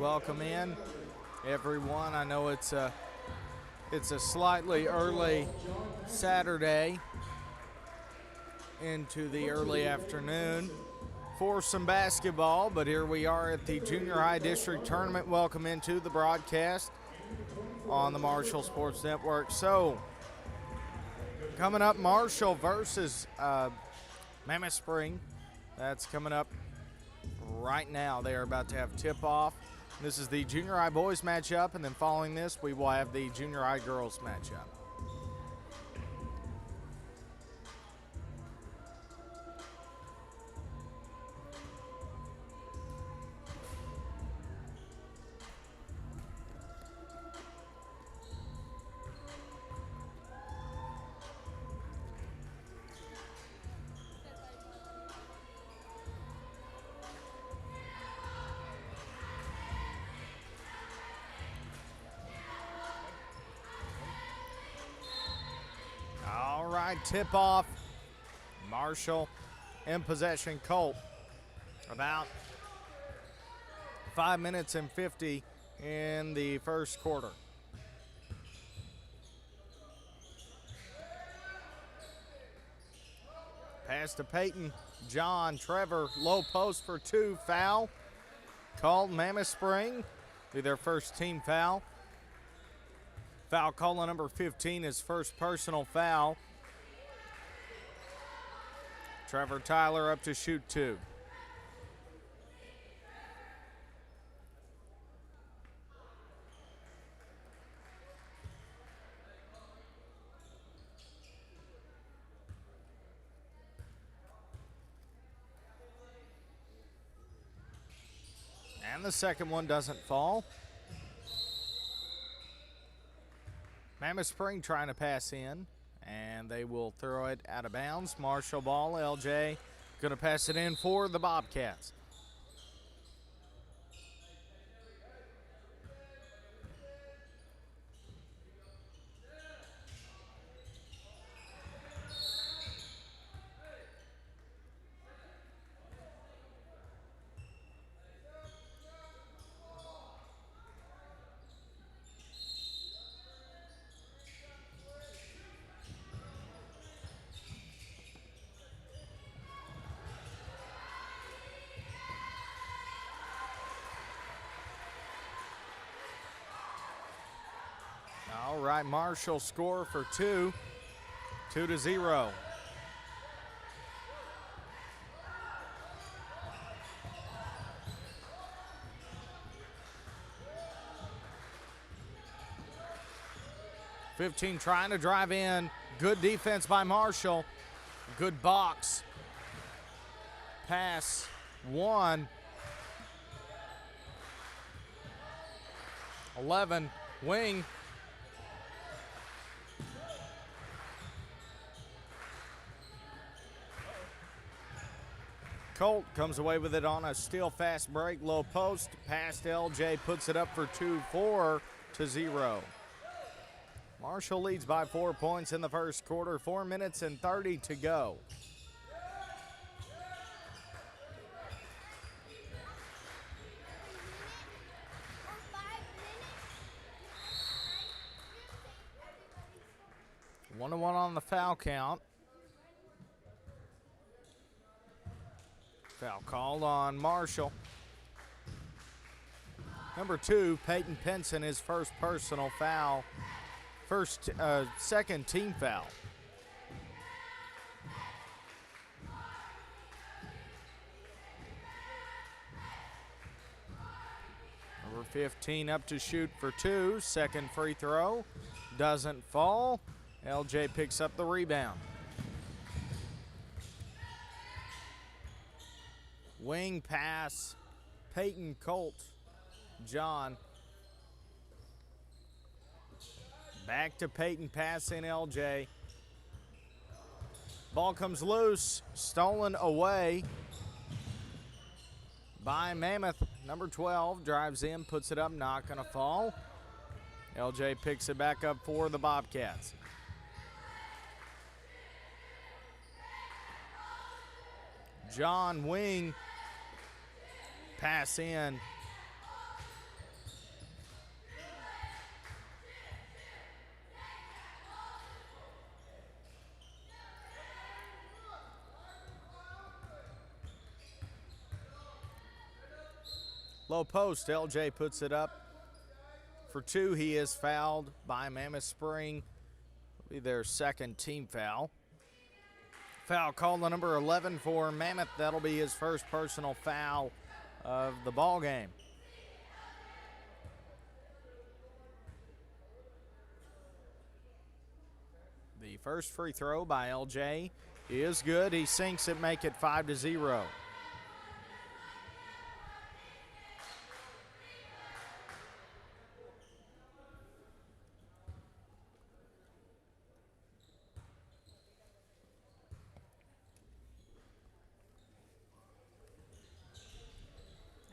welcome in everyone. I know it's a slightly early Saturday into the early afternoon for some basketball, but here we are at the Junior High District Tournament. Welcome into the broadcast on the Marshall Sports Network. So, coming up, Marshall versus Mammoth Spring. That's coming up right now. They are about to have tip-off. This is the Junior High boys matchup, and then following this, we will have the Junior High girls matchup. All right, tip-off. Marshall in possession. Colt about 5 minutes and 50 in the first quarter. Pass to Peyton. John, Trevor, low post for two. Foul called. Mammoth Spring be their first team foul. Foul call on number 15, his first personal foul. Trevor Tyler up to shoot two. And the second one doesn't fall. Mammoth Spring trying to pass in, and they will throw it out of bounds. Marshall ball. LJ going to pass it in for the Bobcats. All right, Marshall score for two, 2-0. .15 trying to drive in. Good defense by Marshall. Good box. Pass one. 11, wing. Colt comes away with it on a steal fast break, low post. Past LJ, puts it up for two, 4-0. Marshall leads by 4 points in the first quarter, 4 minutes and 30 to go. One to one on the foul count. Foul called on Marshall. Number 2, Peyton Penson, his first personal foul. Second team foul. Number 15 up to shoot for two. Second free throw. Doesn't fall. LJ picks up the rebound. Wing pass, Peyton, Colt, John. Back to Peyton, pass in LJ. Ball comes loose, stolen away by Mammoth. Number 12 drives in, puts it up, not gonna fall. LJ picks it back up for the Bobcats. John, wing, pass in. Low post, LJ puts it up for 2. He is fouled by Mammoth Spring. It'll be their second team foul. Foul called on number 11 for Mammoth. That'll be his first personal foul of the ball game. The first free throw by LJ is good. He sinks it, make it 5-0.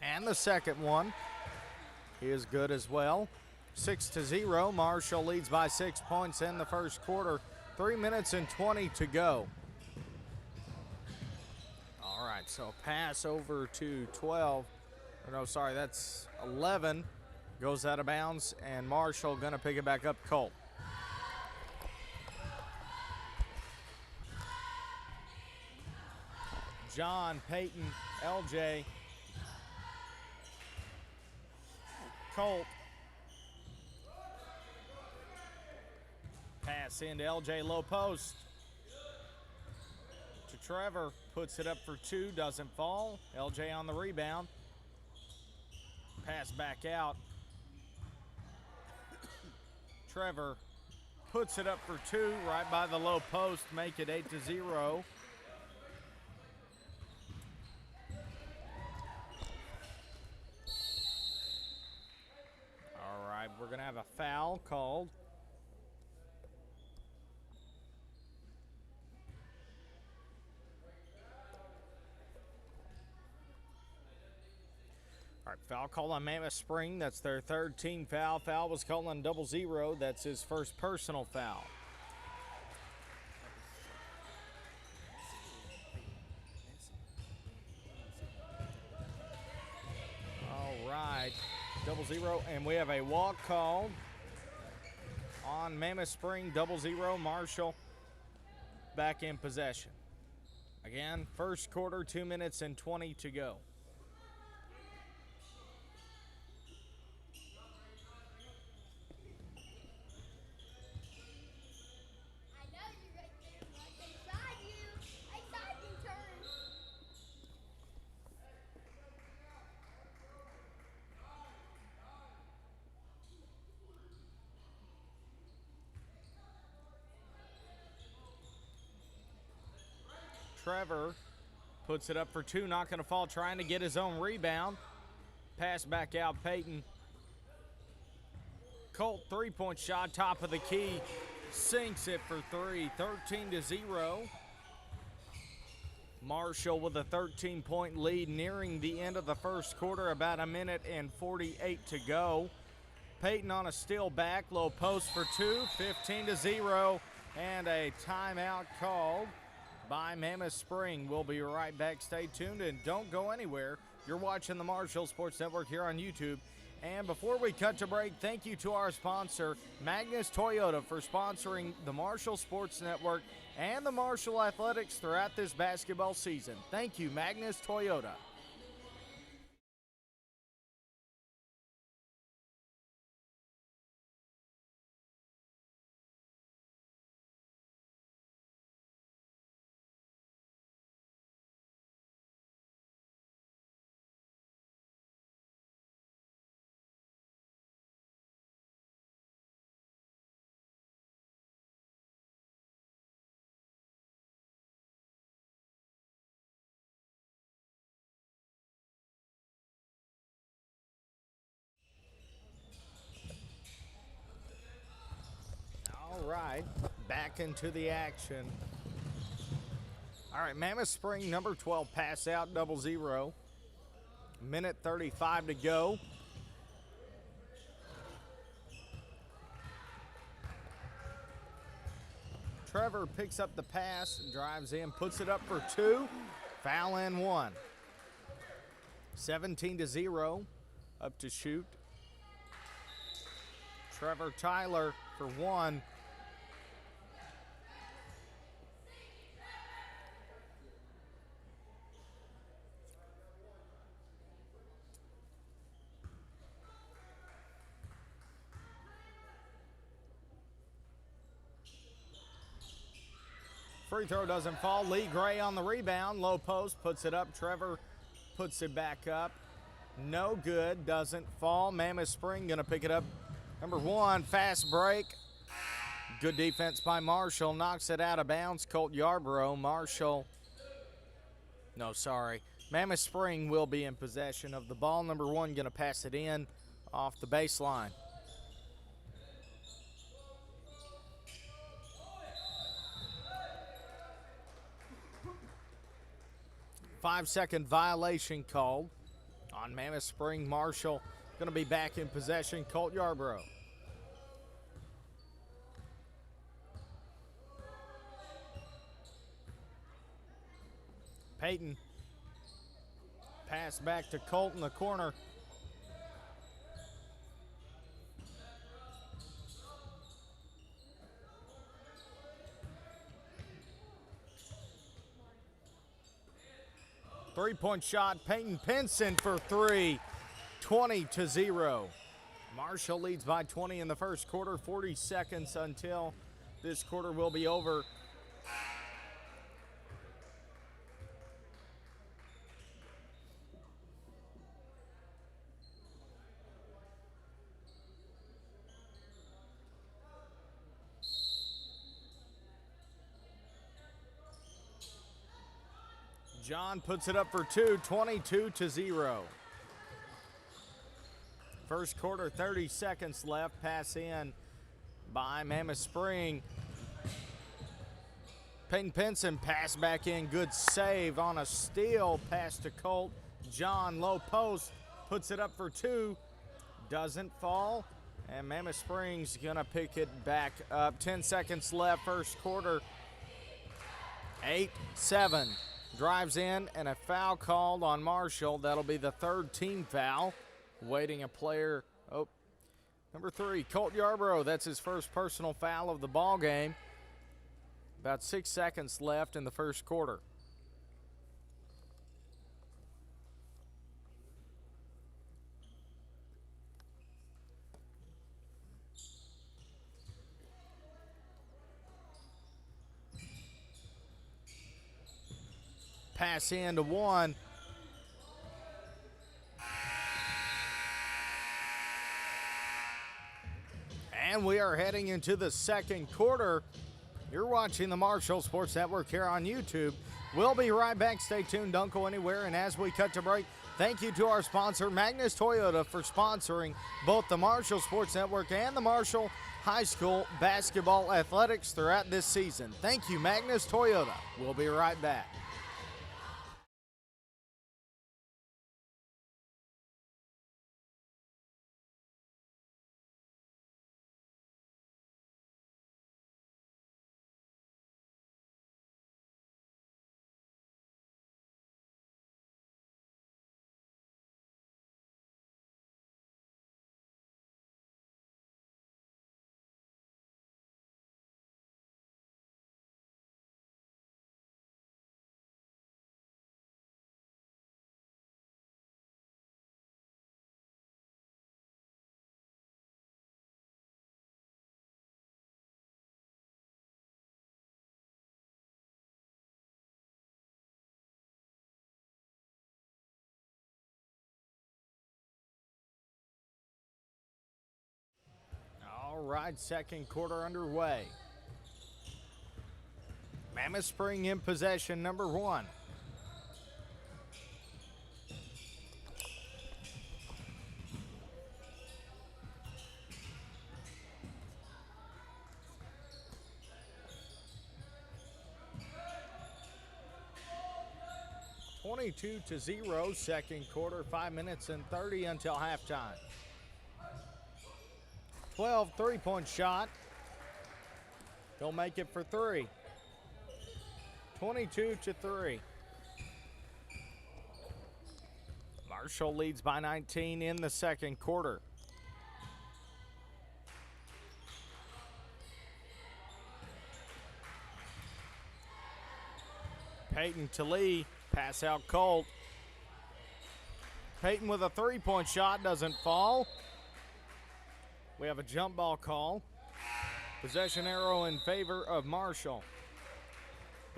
And the second one is good as well. 6-0. Marshall leads by 6 points in the first quarter. 3 minutes and 20 to go. All right, so pass over to 12. No, sorry, that's 11. Goes out of bounds, and Marshall going to pick it back up. Colt. John, Peyton, LJ, Colt. Pass into LJ, low post. To Trevor, puts it up for 2, doesn't fall. LJ on the rebound. Pass back out. Trevor puts it up for 2, right by the low post, make it 8-0. All right, we're going to have a foul called. All right, foul called on Mammoth Spring. That's their third team foul. Foul was called on 00. That's his first personal foul. All right, 00, and we have a walk called on Mammoth Spring. 00, Marshall back in possession. Again, first quarter, 2 minutes and 20 to go. Trevor puts it up for 2, not going to fall, trying to get his own rebound. Pass back out, Peyton. Colt, three-point shot, top of the key, sinks it for 3, 13-0. Marshall with a 13-point lead nearing the end of the first quarter, about 1 minute and 48 to go. Peyton on a steal back, low post for 2, 15-0, and a timeout called by Mammoth Spring. We'll be right back. Stay tuned and don't go anywhere. You're watching the Marshall Sports Network here on YouTube. And before we cut to break, thank you to our sponsor, Magnus Toyota, for sponsoring the Marshall Sports Network and the Marshall Athletics throughout this basketball season. Thank you, Magnus Toyota. All right, back into the action. All right, Mammoth Spring, number 12, pass out, 00. Minute 35 to go. Trevor picks up the pass, drives in, puts it up for 2. Foul and 1. 17-0, up to shoot. Trevor Tyler for 1. Free throw doesn't fall. Lee Gray on the rebound. Low post, puts it up. Trevor puts it back up. No good, doesn't fall. Mammoth Spring gonna pick it up. Number 1, fast break. Good defense by Marshall. Knocks it out of bounds. Colt Yarborough. Mammoth Spring will be in possession of the ball. Number 1 gonna pass it in off the baseline. Five-second violation called on Mammoth Spring. Marshall going to be back in possession. Colt Yarborough. Peyton. Pass back to Colt in the corner. Three-point shot, Peyton Pinson for 3, 20-0. Marshall leads by 20 in the first quarter, 40 seconds until this quarter will be over. John puts it up for 2, 22-0. First quarter, 30 seconds left. Pass in by Mammoth Spring. Peyton Pinson pass back in. Good save on a steal. Pass to Colt. John, low post, puts it up for 2. Doesn't fall. And Mammoth Spring's going to pick it back up. 10 seconds left, first quarter. 8-7. Drives in, and a foul called on Marshall. That'll be the third team foul. Waiting a player. Oh, number 3, Colt Yarborough. That's his first personal foul of the ball game. About 6 seconds left in the first quarter. Pass in to 1. And we are heading into the second quarter. You're watching the Marshall Sports Network here on YouTube. We'll be right back. Stay tuned. Don't go anywhere. And as we cut to break, thank you to our sponsor, Magnus Toyota, for sponsoring both the Marshall Sports Network and the Marshall High School basketball athletics throughout this season. Thank you, Magnus Toyota. We'll be right back. All right, second quarter underway. Mammoth Spring in possession, number 1. (22-0), second quarter, 5 minutes and 30 until halftime. 12 three-point shot. He'll make it for 3. 22-3. Marshall leads by 19 in the second quarter. Peyton to Lee. Pass out Colt. Peyton with a three-point shot, doesn't fall. We have a jump ball call. Possession arrow in favor of Marshall.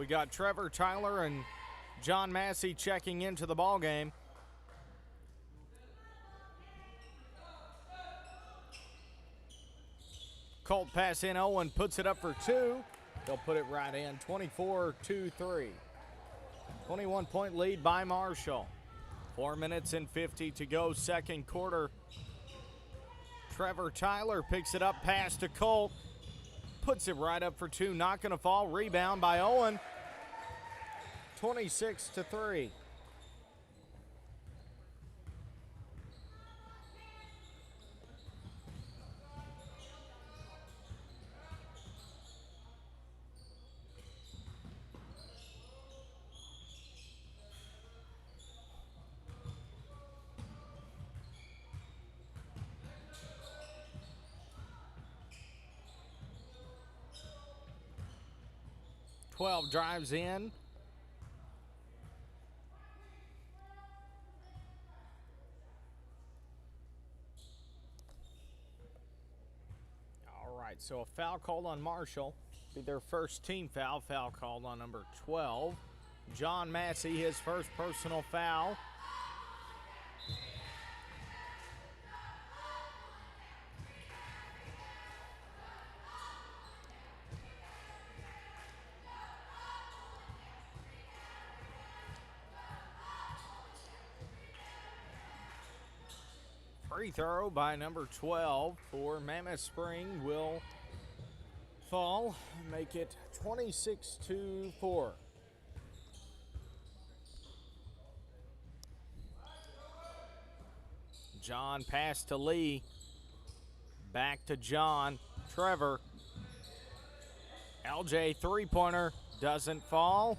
We got Trevor Tyler and John Massey checking into the ball game. Colt pass in, Owen puts it up for two. They'll put it right in, 24-3. 21-point lead by Marshall. 4 minutes and 50 to go, second quarter. Trevor Tyler picks it up, pass to Colt. Puts it right up for two, not going to fall. Rebound by Owen. 26-3. Drives in. All right, so a foul called on Marshall. Be their first team foul. Foul called on number 12. John Massey, his first personal foul. Free throw by number 12 for Mammoth Spring will fall, make it 26-4. John pass to Lee, back to John. Trevor, LJ three-pointer doesn't fall.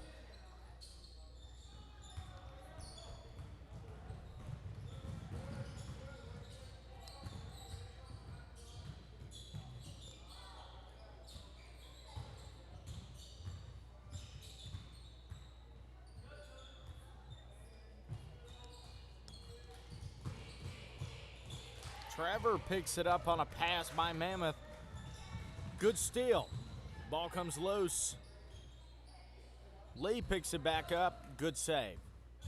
Trevor picks it up on a pass by Mammoth. Good steal. Ball comes loose. Lee picks it back up. Good save.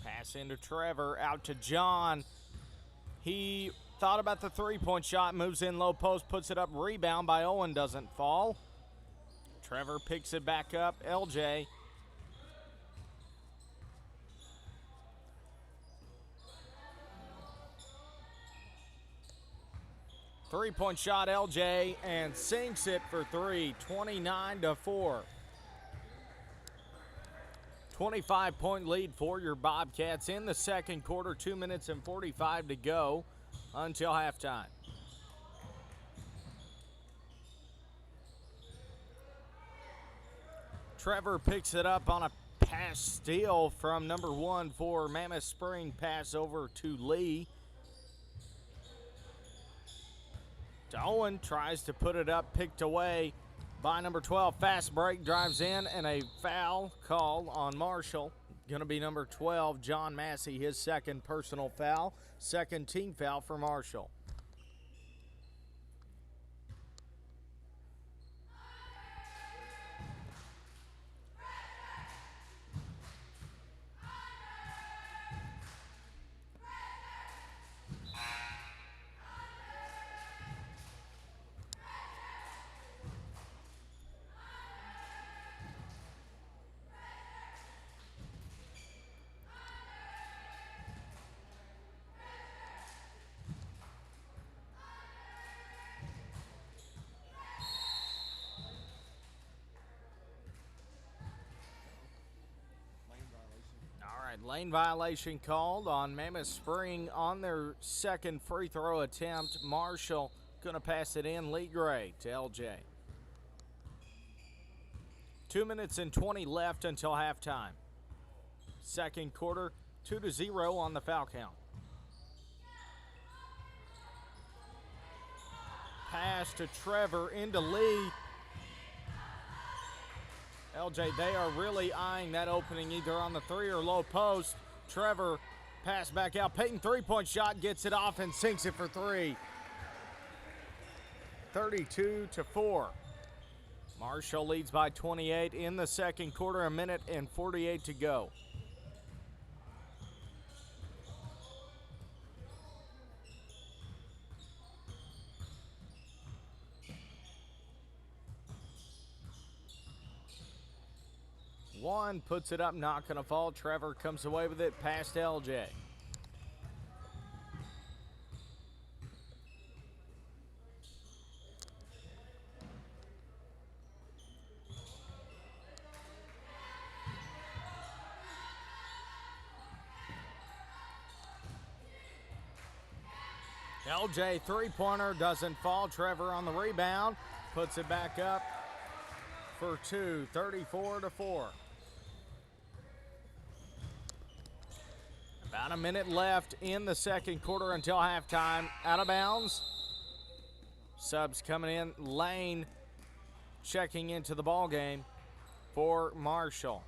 Pass into Trevor. Out to John. He thought about the three-point shot. Moves in low post. Puts it up. Rebound by Owen. Doesn't fall. Trevor picks it back up. LJ. Three-point shot, LJ, and sinks it for three, 29-4. 25-point lead for your Bobcats in the second quarter, 2 minutes and 45 to go until halftime. Trevor picks it up on a pass steal from number 1 for Mammoth Spring, pass over to Lee. Owen tries to put it up, picked away by number 12. Fast break, drives in, and a foul call on Marshall. Going to be number 12, John Massey, his second personal foul. Second team foul for Marshall. Lane violation called on Mammoth Spring on their second free throw attempt. Marshall going to pass it in. Lee Gray to LJ. 2 minutes and 20 left until halftime. Second quarter, 2-0 on the foul count. Pass to Trevor into Lee. LJ, they are really eyeing that opening either on the three or low post. Trevor, pass back out. Peyton, three-point shot, gets it off and sinks it for three. 32-4. Marshall leads by 28 in the second quarter, a minute and 48 to go. One puts it up, not going to fall. Trevor comes away with it past LJ. LJ three-pointer doesn't fall. Trevor on the rebound, puts it back up for two, 34-4. About a minute left in the second quarter until halftime. Out of bounds. Subs coming in. Lane checking into the ball game for Marshall.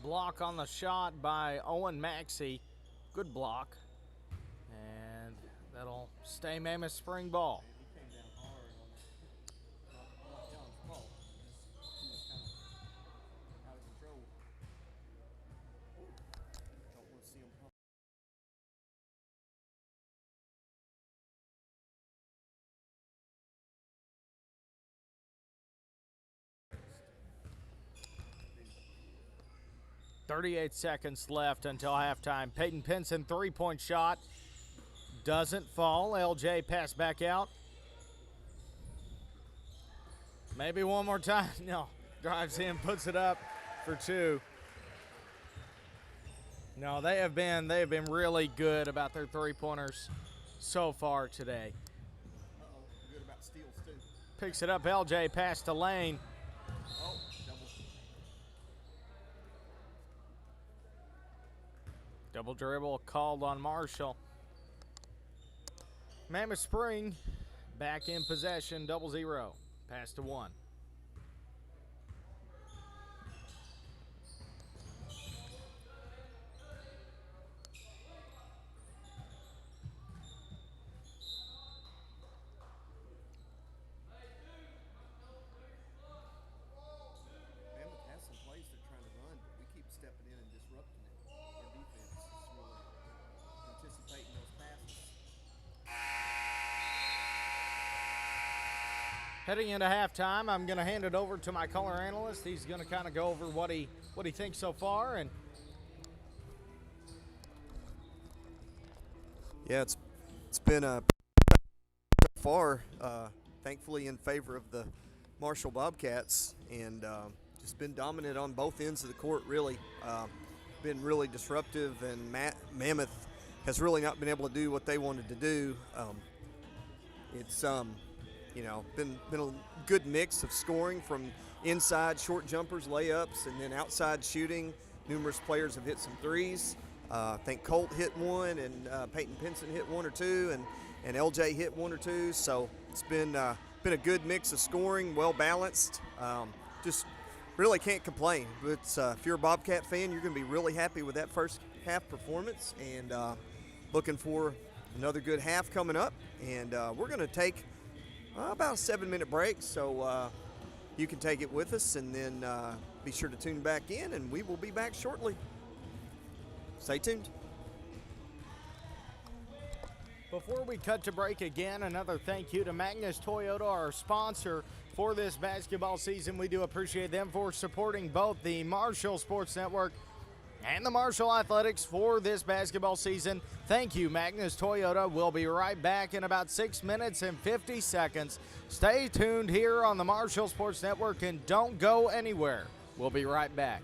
Block on the shot by Owen Maxey. Good block. And that'll stay Mammoth spring ball. .38 seconds left until halftime. Peyton Pinson three-point shot doesn't fall. LJ pass back out. Maybe one more time. No. Drives in, puts it up for two. No, they have been really good about their three-pointers so far today. Good about steals too. Picks it up. LJ pass to Lane. Double dribble called on Marshall. Mammoth Spring back in possession, 0-0. Pass to one. Mammoth has some plays they're trying to run, but we keep stepping in and disrupting it. Our defense is really anticipating those passes. Heading into halftime, I'm going to hand it over to my color analyst. He's going to kind of go over what he thinks so far. And yeah, it's been so far, thankfully in favor of the Marshall Bobcats, and just been dominant on both ends of the court. Really, been really disruptive, and Mammoth has really not been able to do what they wanted to do. It's been a good mix of scoring from inside short jumpers, layups, and then outside shooting. Numerous players have hit some threes. I think Colt hit one, and Peyton Pinson hit one or two, and LJ hit one or two. So it's been a good mix of scoring, well balanced. Just really can't complain. But if you're a Bobcat fan, you're going to be really happy with that first half performance, and looking for another good half coming up. And we're going to take about a 7-minute break, so you can take it with us, and then be sure to tune back in, and we will be back shortly. Stay tuned. before we cut to break again, another thank you to Magnus Toyota, our sponsor for this basketball season. We do appreciate them for supporting both the Marshall Sports Network and the Marshall Athletics for this basketball season. Thank you, Magnus Toyota. We'll be right back in about 6 minutes and 50 seconds. Stay tuned here on the Marshall Sports Network and don't go anywhere. We'll be right back.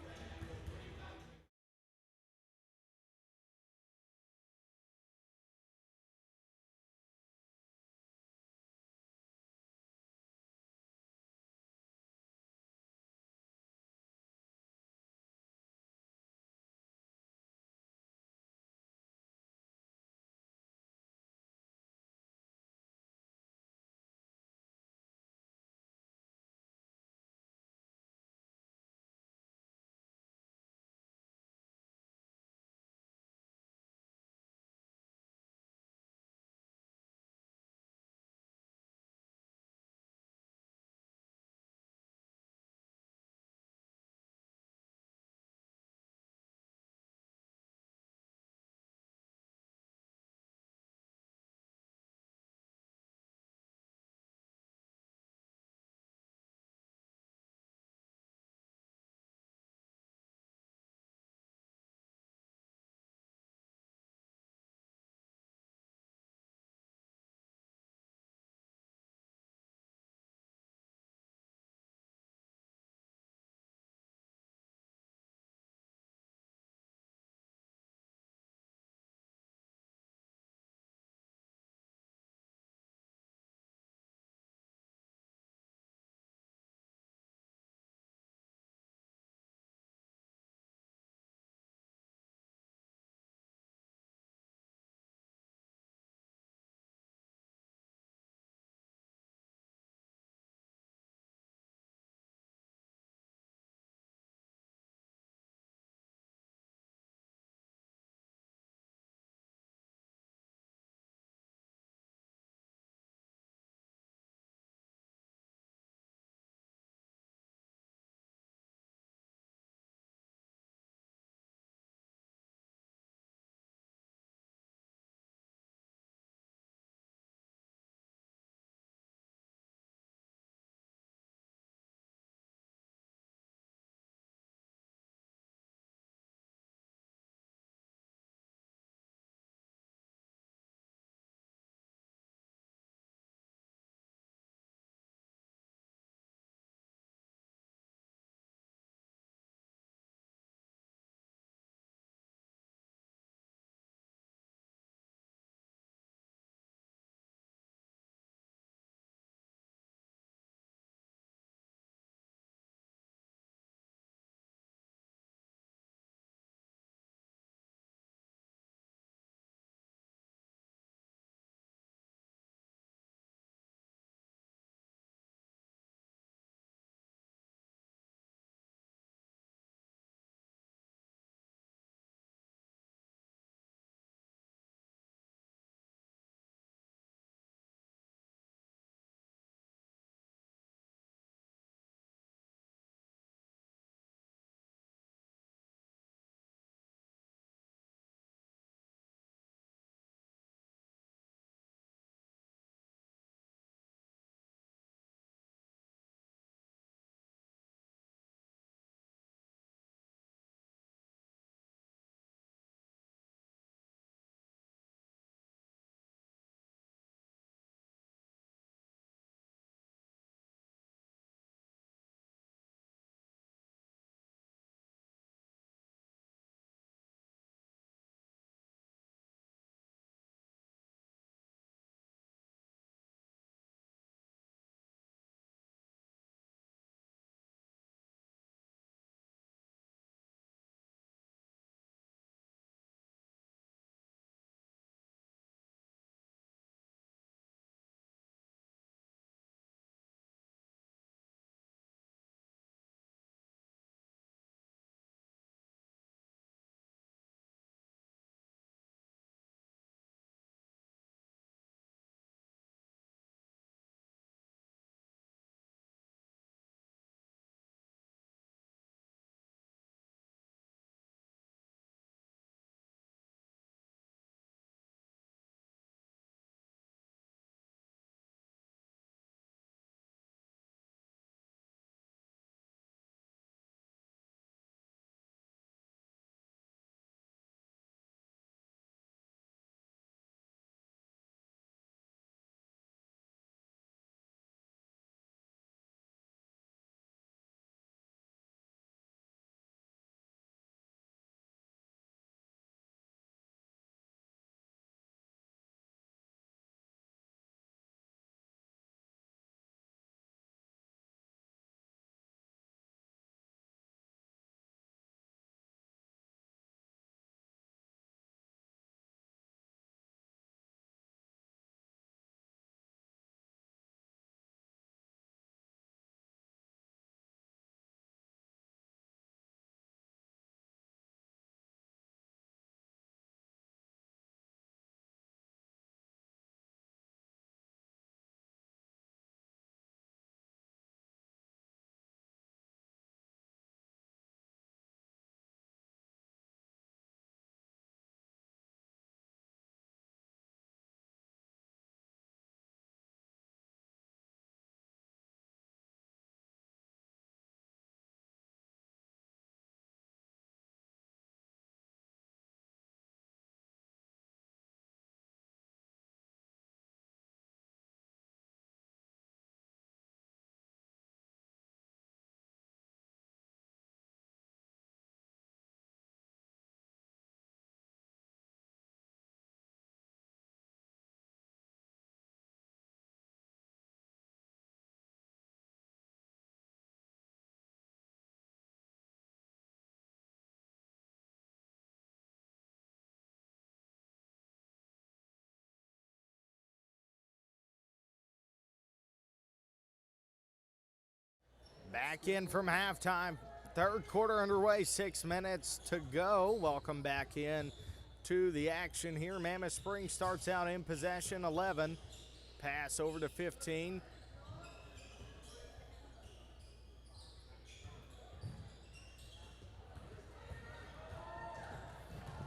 Back in from halftime. Third quarter underway, 6 minutes to go. Welcome back in to the action here. Mammoth Spring starts out in possession, 11. Pass over to 15.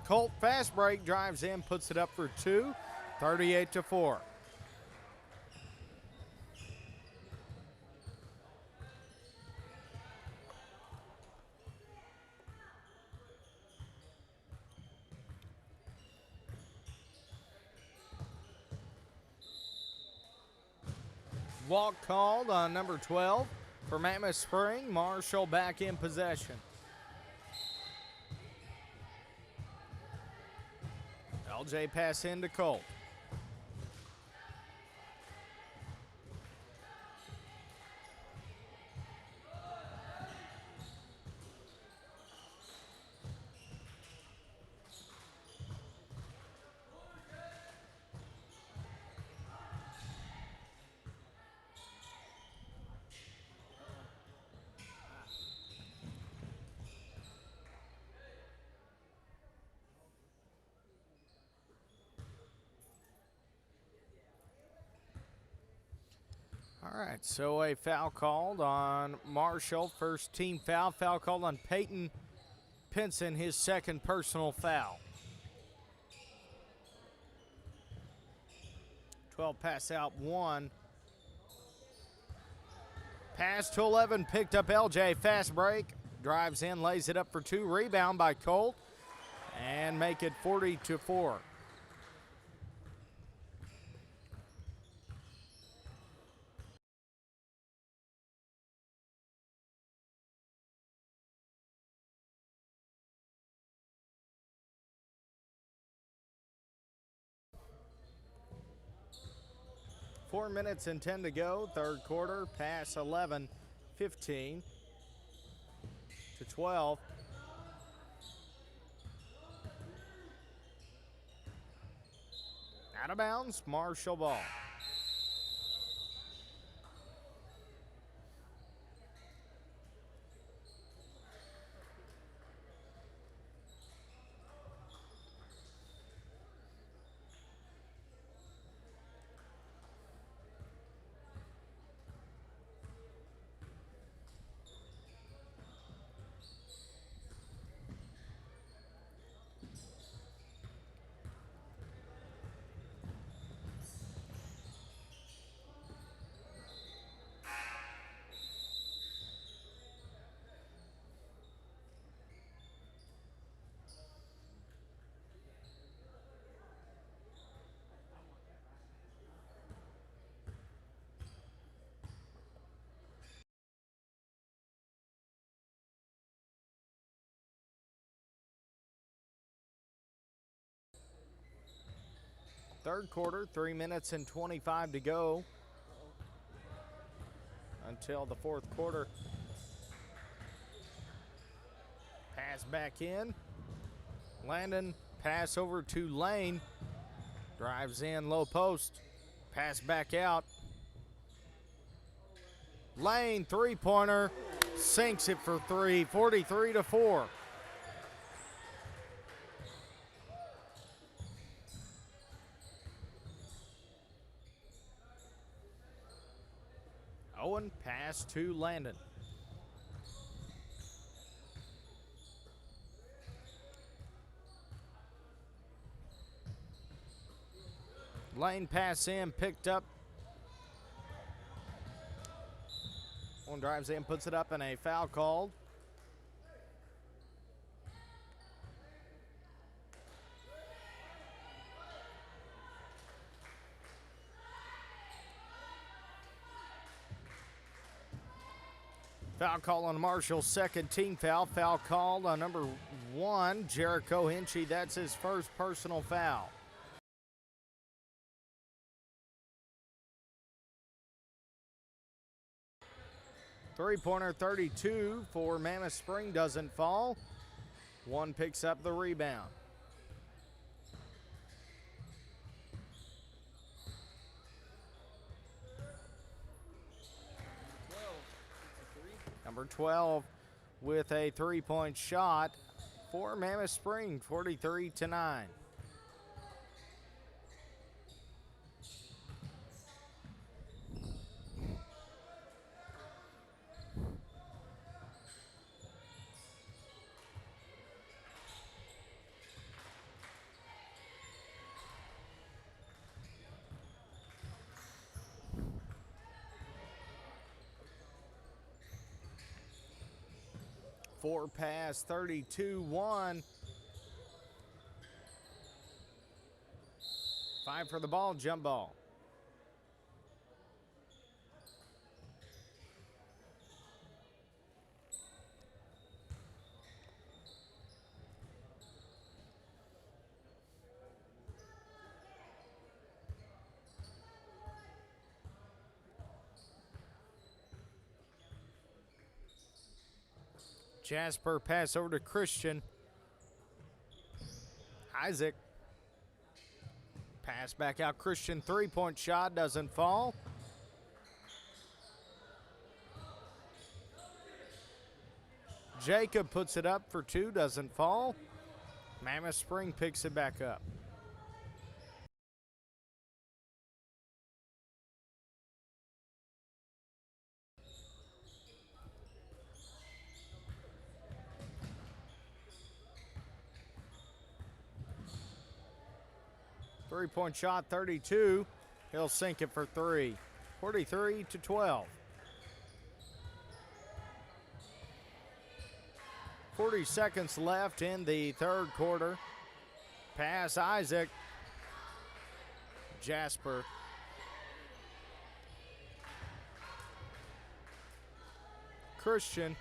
Colt fast break, drives in, puts it up for 2, 38-4. Walk called on number 12 for Mammoth Spring. Marshall back in possession. LJ pass into Colt. All right, so a foul called on Marshall. First team foul. Foul called on Peyton Pinson, his second personal foul. 12 pass out, 1. Pass to 11, picked up LJ. Fast break, drives in, lays it up for 2. Rebound by Colt, and make it 40-4. 4 minutes and 10 to go, third quarter. Pass 11, 15 to 12. Out of bounds, Marshall ball. Third quarter, 3 minutes and 25 to go until the fourth quarter. Pass back in. Landon, pass over to Lane. Drives in, low post. Pass back out. Lane, three-pointer. Sinks it for 3, 43-4. Owen, pass to Landon. Lane pass in, picked up. One drives in, puts it up, and a foul called. Foul call on Marshall's second team foul. Foul called on number 1, Jericho Hinchy. That's his first personal foul. Three-pointer, 32 for Mammoth Spring, doesn't fall. 1 picks up the rebound. Number 12 with a three-point shot for Mammoth Spring, 43-9. Four pass, 32-1. Five for the ball, jump ball. Jasper pass over to Christian. Isaac. Pass back out. Christian three-point shot doesn't fall. Jacob puts it up for two, doesn't fall. Mammoth Spring picks it back up. Three-point shot, 32. He'll sink it for three. 43-12. 40 seconds left in the third quarter. Pass Isaac. Jasper. Christian.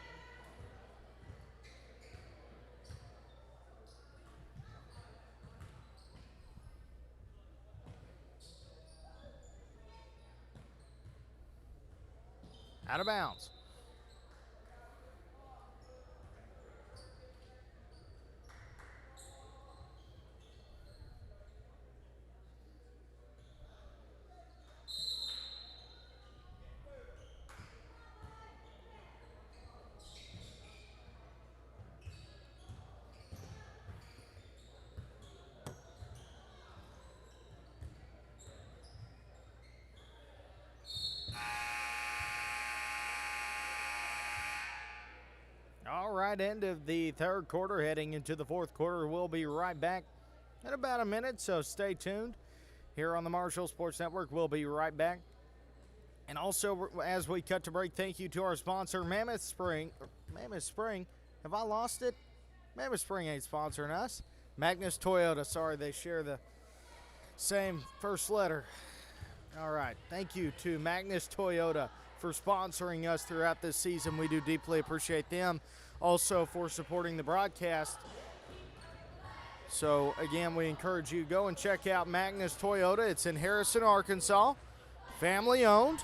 Out of bounds. All right, end of the third quarter, heading into the fourth quarter. We'll be right back in about a minute, so stay tuned here on the Marshall Sports Network. We'll be right back. And also, as we cut to break, thank you to our sponsor, Mammoth Spring. Mammoth Spring? Have I lost it? Mammoth Spring ain't sponsoring us. Magnus Toyota. Sorry, they share the same first letter. All right, thank you to Magnus Toyota for sponsoring us throughout this season. We do deeply appreciate them. Also for supporting the broadcast. So again, we encourage you to go and check out Magnus Toyota. It's in Harrison, Arkansas. Family owned.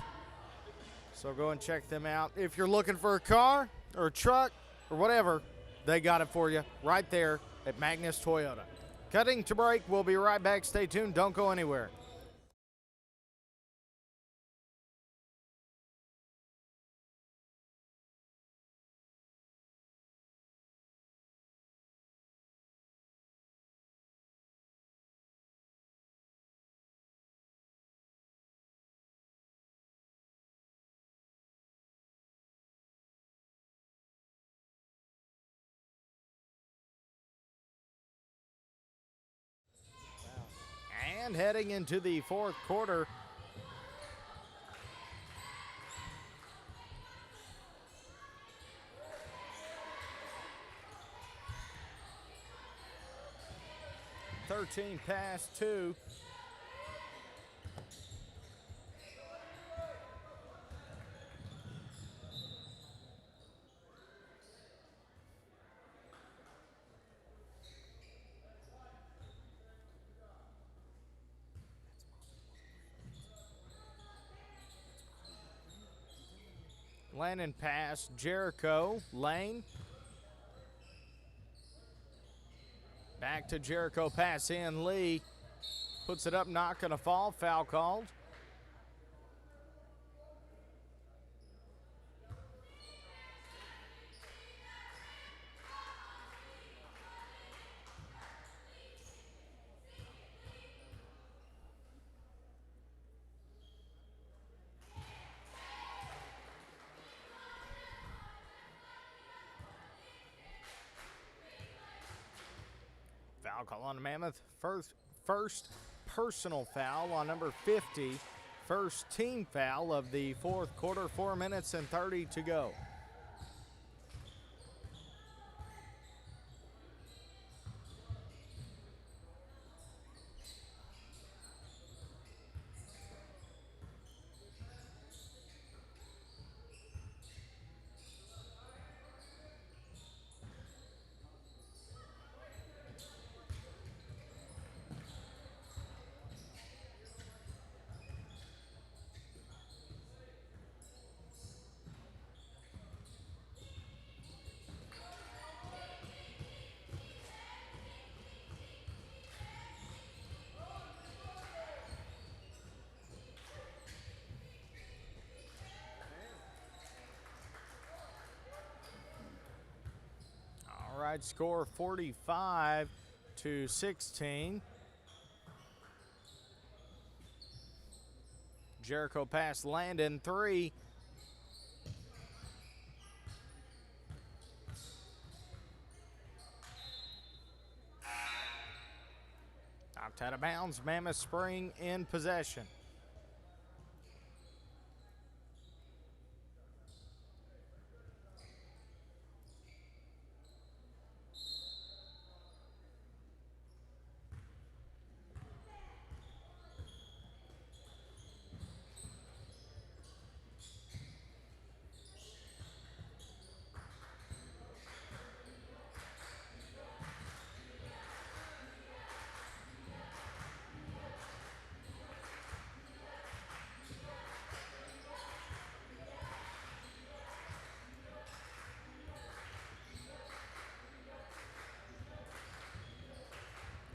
So go and check them out. If you're looking for a car or a truck or whatever, they got it for you right there at Magnus Toyota. Cutting to break. We'll be right back. Stay tuned. Don't go anywhere. And heading into the fourth quarter, past 2. Landon pass, Jericho, Lane. Back to Jericho, pass in, Lee. Puts it up, not gonna fall, foul called. Foul call on Mammoth. First personal foul on number 50. First team foul of the fourth quarter. 4 minutes and 30 to go. All right, score 45-16. Jericho pass Landon, 3. Knocked out of bounds. Mammoth Spring in possession.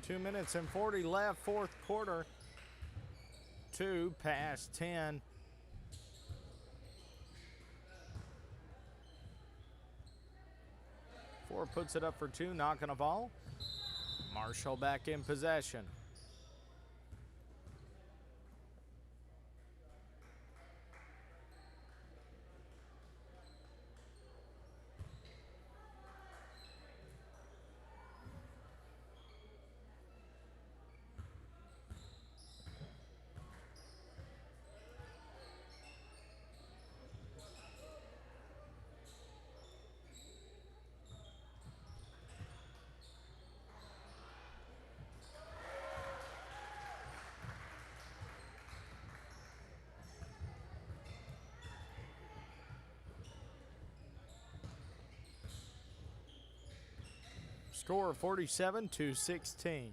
Two minutes and 40 left, fourth quarter. 2 past 10. Four puts it up for 2, not gonna fall. Marshall back in possession. Score 47-16.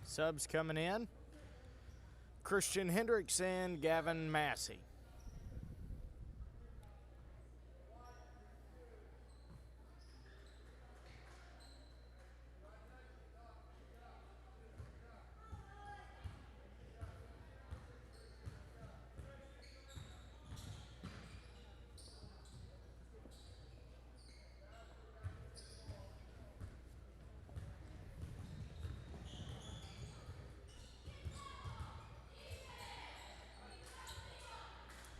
Subs coming in. Christian Hendrix and Gavin Massey.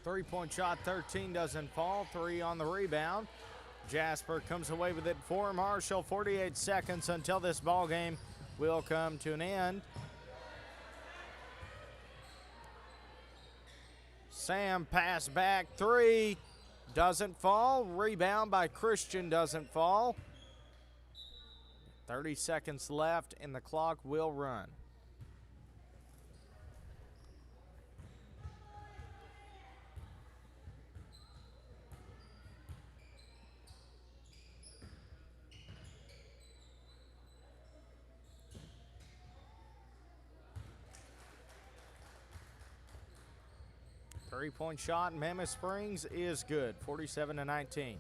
Three-point shot, 13 doesn't fall. 3 on the rebound. Jasper comes away with it for Marshall. 48 seconds until this ball game will come to an end. Sam pass back, 3 doesn't fall. Rebound by Christian doesn't fall. 30 seconds left and the clock will run. Three-point shot, Mammoth Springs is good, 47-19.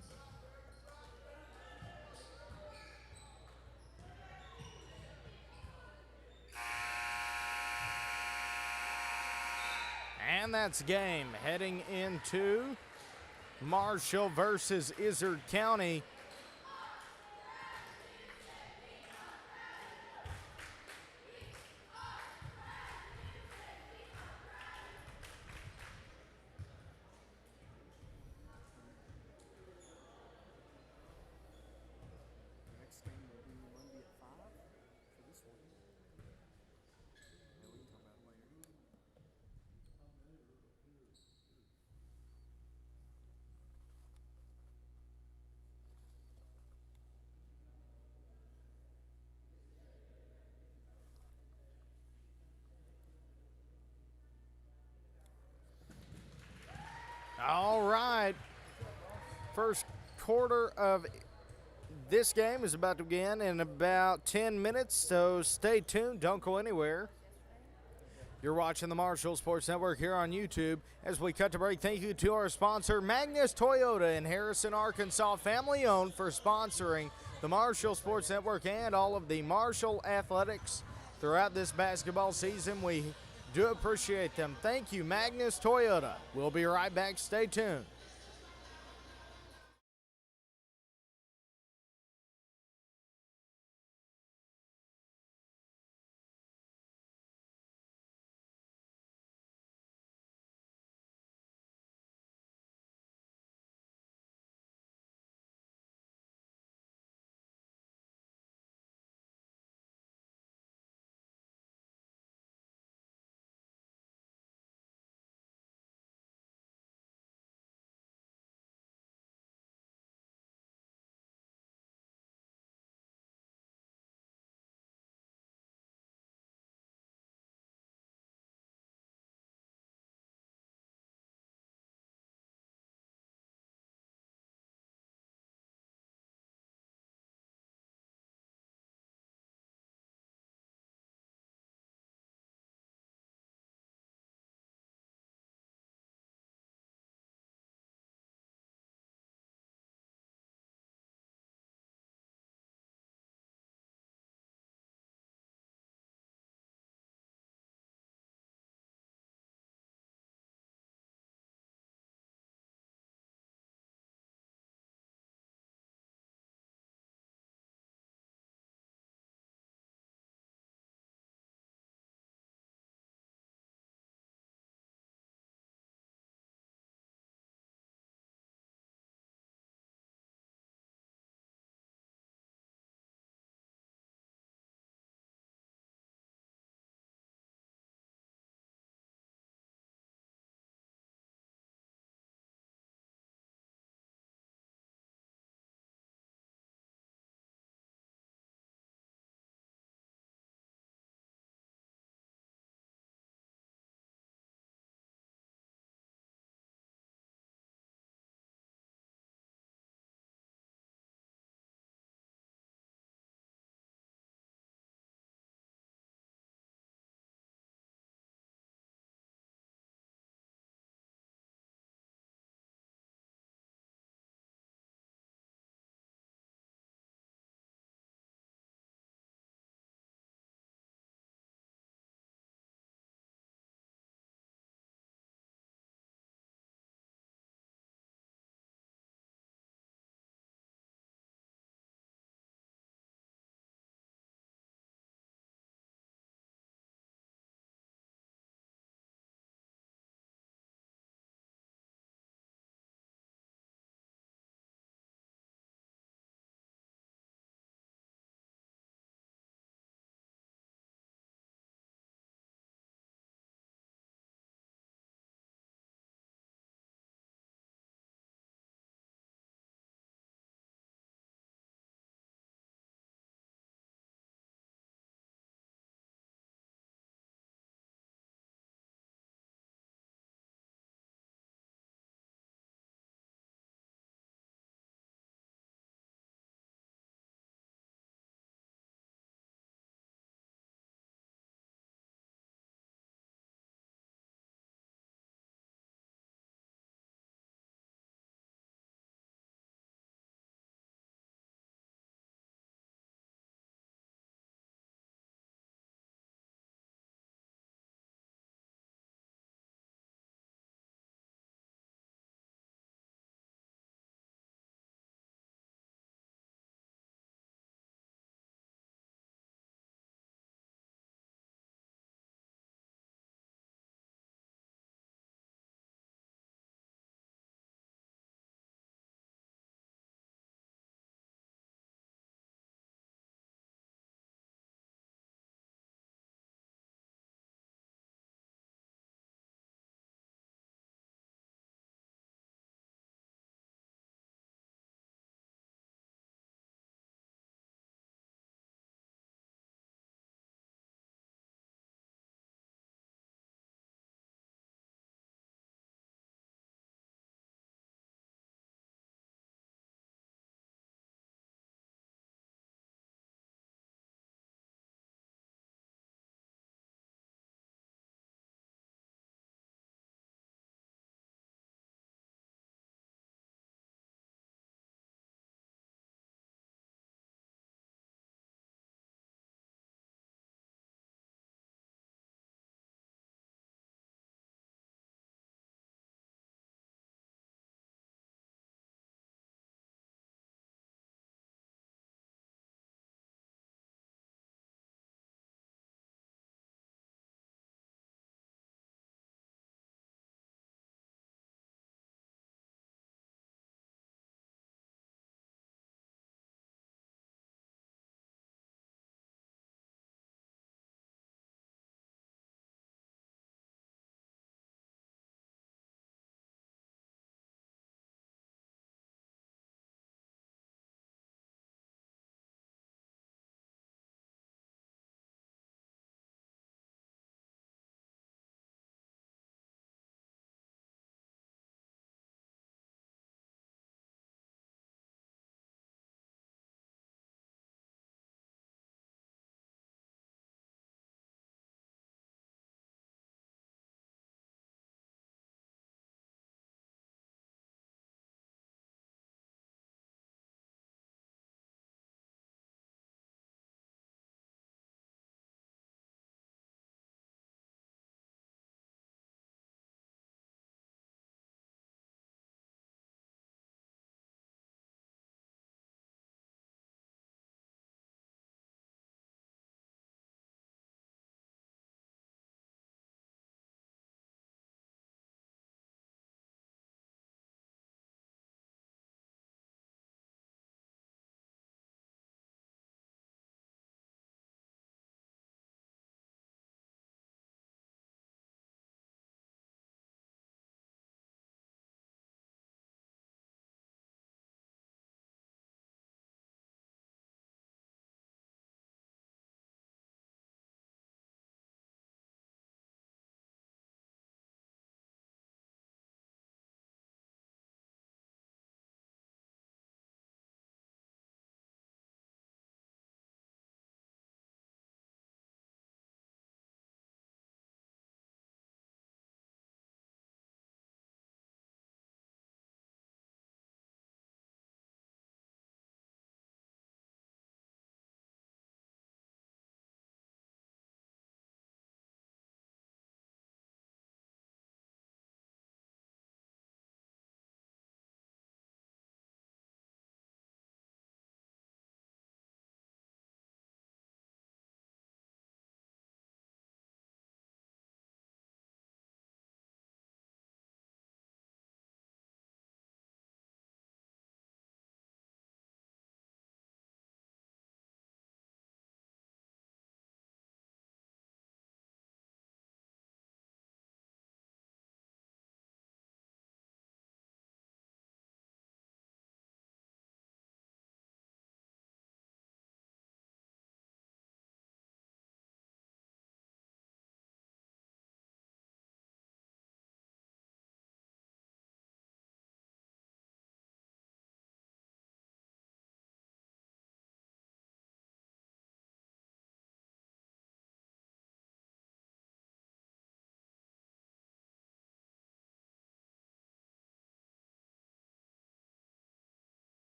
And that's game. Heading into Marshall versus Izard County. All right. First quarter of this game is about to begin in about 10 minutes, so stay tuned. Don't go anywhere. You're watching the Marshall Sports Network here on YouTube. As we cut to break, thank you to our sponsor, Magnus Toyota in Harrison, Arkansas, family owned, for sponsoring the Marshall Sports Network and all of the Marshall athletics throughout this basketball season. We do appreciate them. Thank you, Magnus Toyota. We'll be right back. Stay tuned.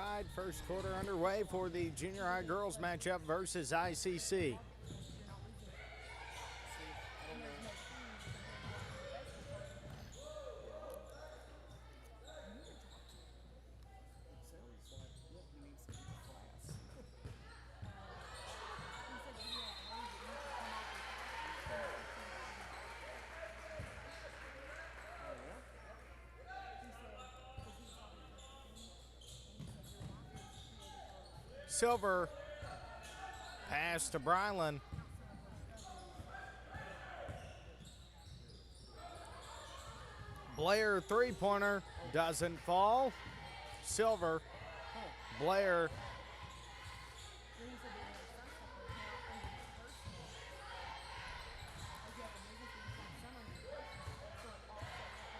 right, first quarter underway for the junior high girls matchup versus ICC. Silver pass to Brylan. Blair three-pointer doesn't fall. Silver, Blair.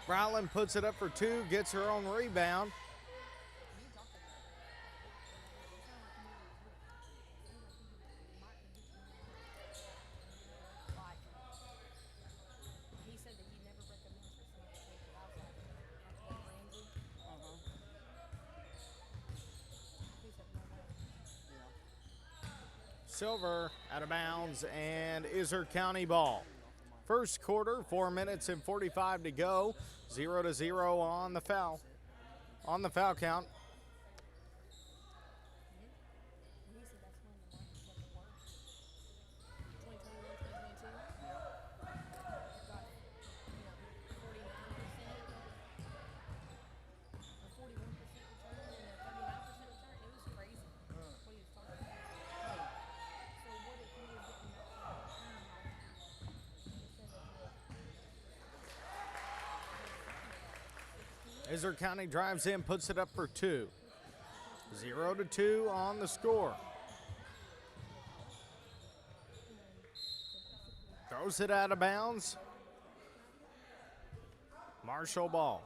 Brylan puts it up for two, gets her own rebound. Silver out of bounds and Izard County ball. First quarter, 4 minutes and 45 to go. 0-0 on the foul. On the foul count. Izard County drives in, puts it up for two. 0-2 on the score. Throws it out of bounds. Marshall ball.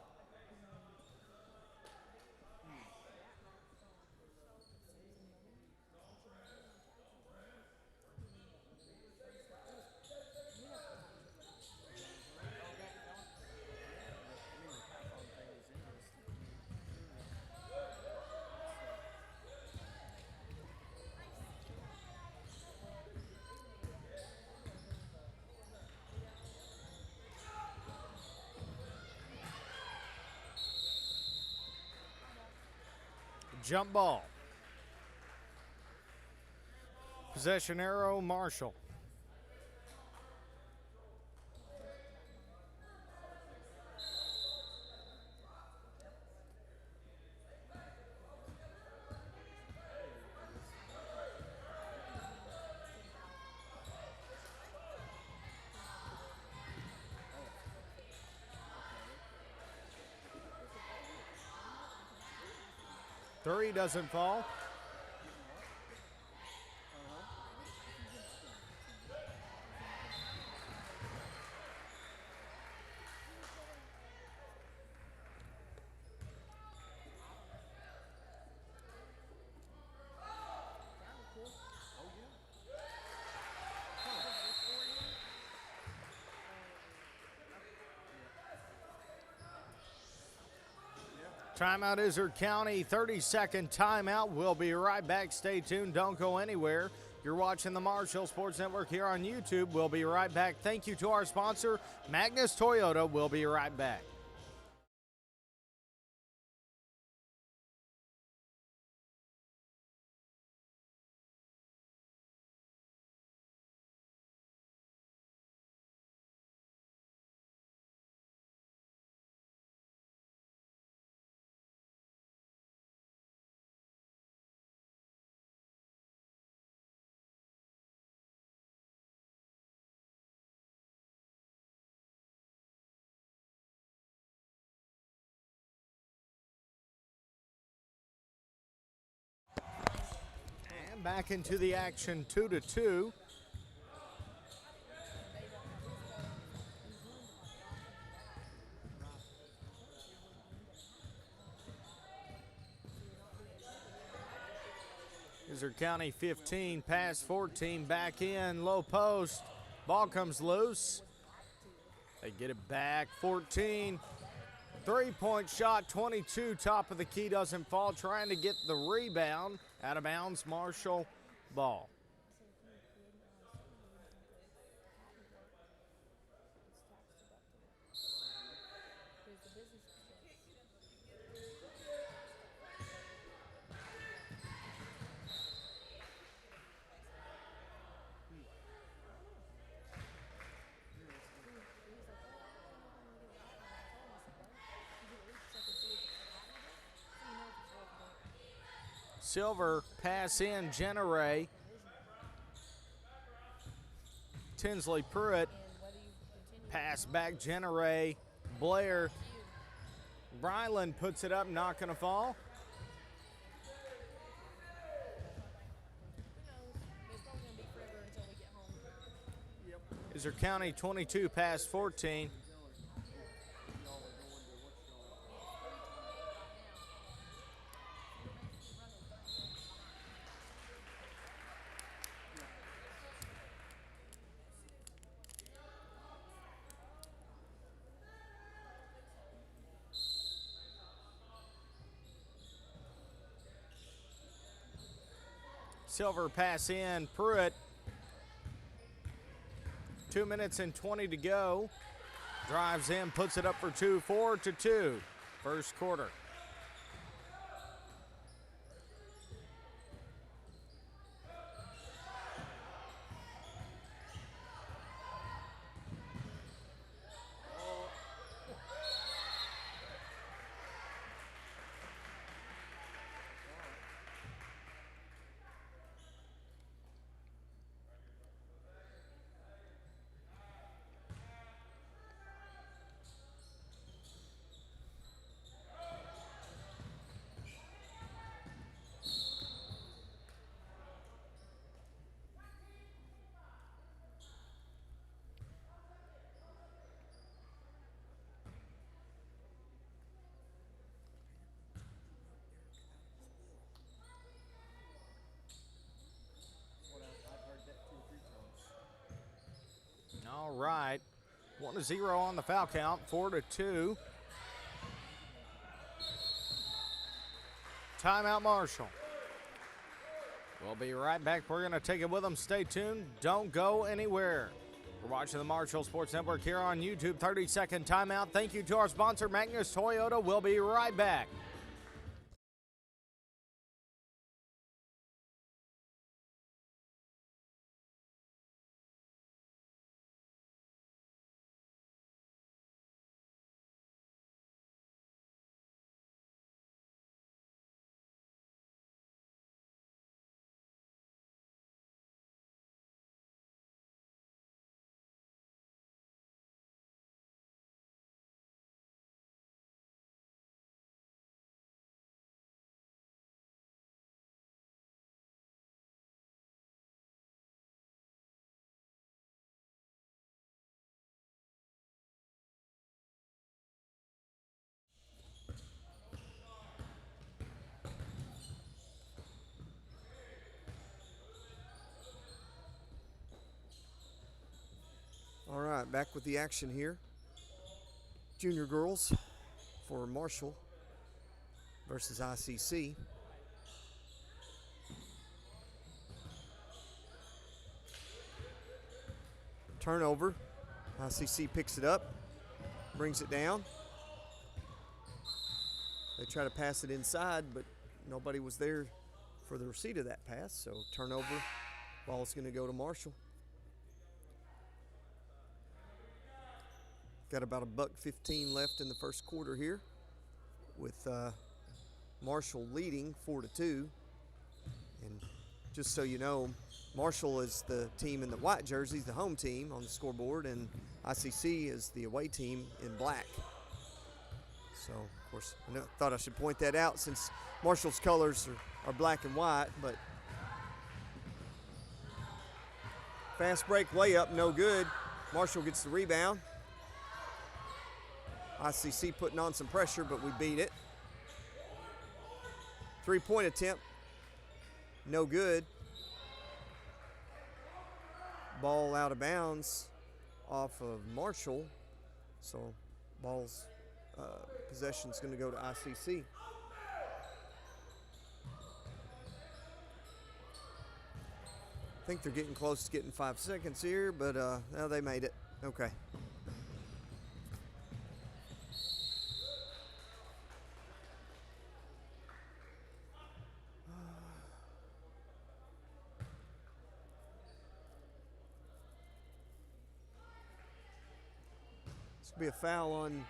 Jump ball. Possession arrow, Marshall. Three doesn't fall. Timeout, Izard County, 30-second timeout. We'll be right back. Stay tuned. Don't go anywhere. You're watching the Marshall Sports Network here on YouTube. We'll be right back. Thank you to our sponsor, Magnus Toyota. We'll be right back. Back into the action, 2-2. Izard County 15, pass 14, back in, low post. Ball comes loose. They get it back, 14. Three-point shot, 22, top of the key, doesn't fall. Trying to get the rebound. Out of bounds, Marshall ball. Silver pass in, Jenneray. Tinsley Pruitt. Pass back, Jenneray. Blair. Bryland puts it up, not going to fall. Izard County 22 past 14. Silver pass in, Pruitt. 2 minutes and 20 to go. Drives in, puts it up for two, 4-2, first quarter. All right, 1-0 on the foul count, 4-2. Timeout, Marshall. We'll be right back. We're going to take it with them. Stay tuned. Don't go anywhere. We're watching the Marshall Sports Network here on YouTube. 30-second timeout. Thank you to our sponsor, Magnus Toyota. We'll be right back. All right, back with the action here. Junior girls for Marshall versus ICC. Turnover. ICC picks it up, brings it down. They try to pass it inside, but nobody was there for the receipt of that pass, so turnover. Ball's going to go to Marshall. Got about $1:15 left in the first quarter here, with Marshall leading 4-2. And just so you know, Marshall is the team in the white jerseys, the home team on the scoreboard, and ICC is the away team in black. So, of course, I thought I should point that out since Marshall's colors are black and white, but fast break layup, no good. Marshall gets the rebound. ICC putting on some pressure, but we beat it. Three-point attempt, no good. Ball out of bounds off of Marshall. So ball's possession is going to go to ICC. I think they're getting close to getting 5 seconds here, but no, they made it. Okay. This will be a foul on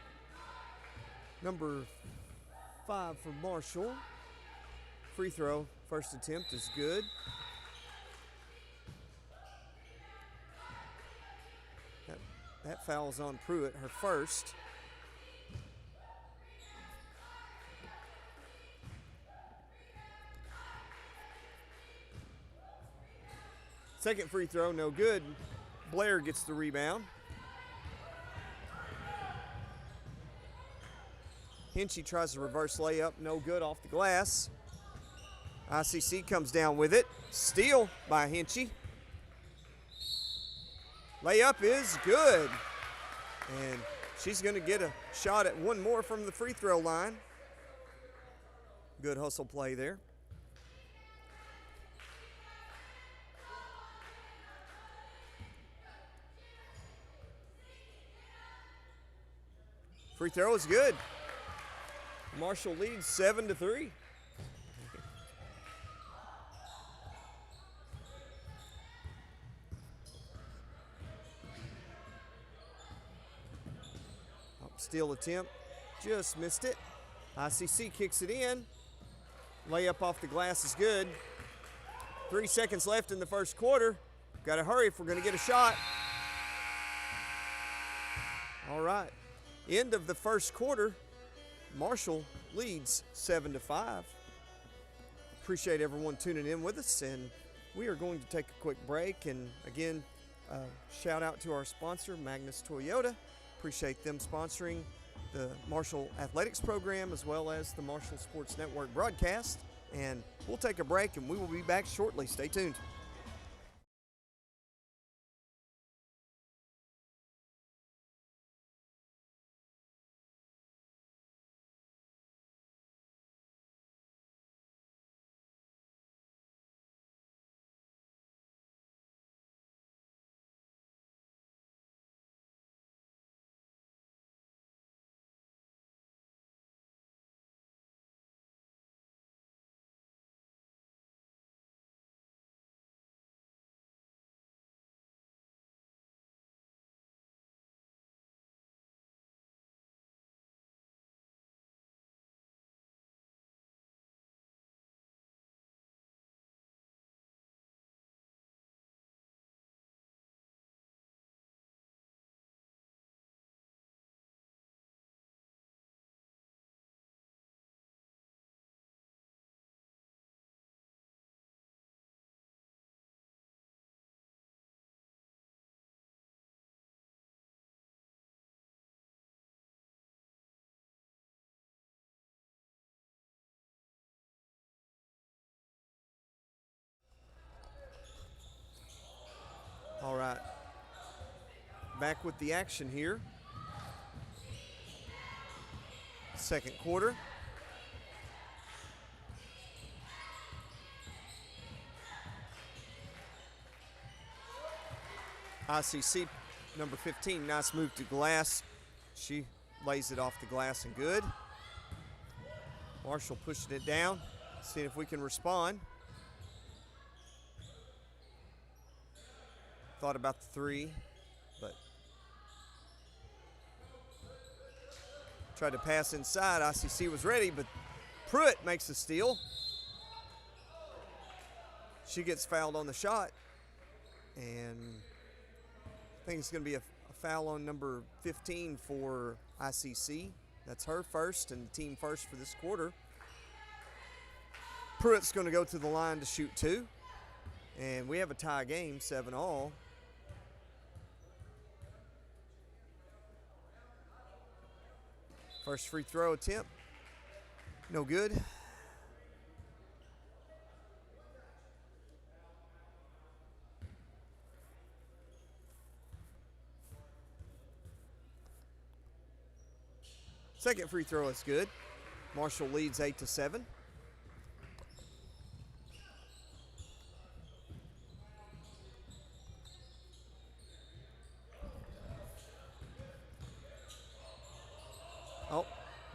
number 5 for Marshall. Free throw, first attempt is good. That foul's on Pruitt, her first. Second free throw, no good. Blair gets the rebound. Hinchy tries a reverse layup, no good off the glass. ICC comes down with it. Steal by Hinchy. Layup is good. And she's going to get a shot at one more from the free throw line. Good hustle play there. Free throw is good. Marshall leads 7-3. Steal attempt, just missed it. ICC kicks it in. Layup off the glass is good. 3 seconds left in the first quarter. Got to hurry if we're going to get a shot. All right. End of the first quarter. Marshall leads 7-5. Appreciate everyone tuning in with us, and we are going to take a quick break. And again, shout out to our sponsor, Magnus Toyota. Appreciate them sponsoring the Marshall Athletics program as well as the Marshall Sports Network broadcast. And we'll take a break, and we will be back shortly. Stay tuned. All right, back with the action here. Second quarter. ICC number 15, nice move to glass. She lays it off the glass and good. Marshall pushing it down, seeing if we can respond. Thought about the three, but tried to pass inside. ICC was ready, but Pruitt makes the steal. She gets fouled on the shot, and I think it's going to be a foul on number 15 for ICC. That's her first and the team first for this quarter. Pruitt's going to go to the line to shoot two, and we have a tie game, 7-all. First free throw attempt, no good. Second free throw is good. Marshall leads 8-7. Oh,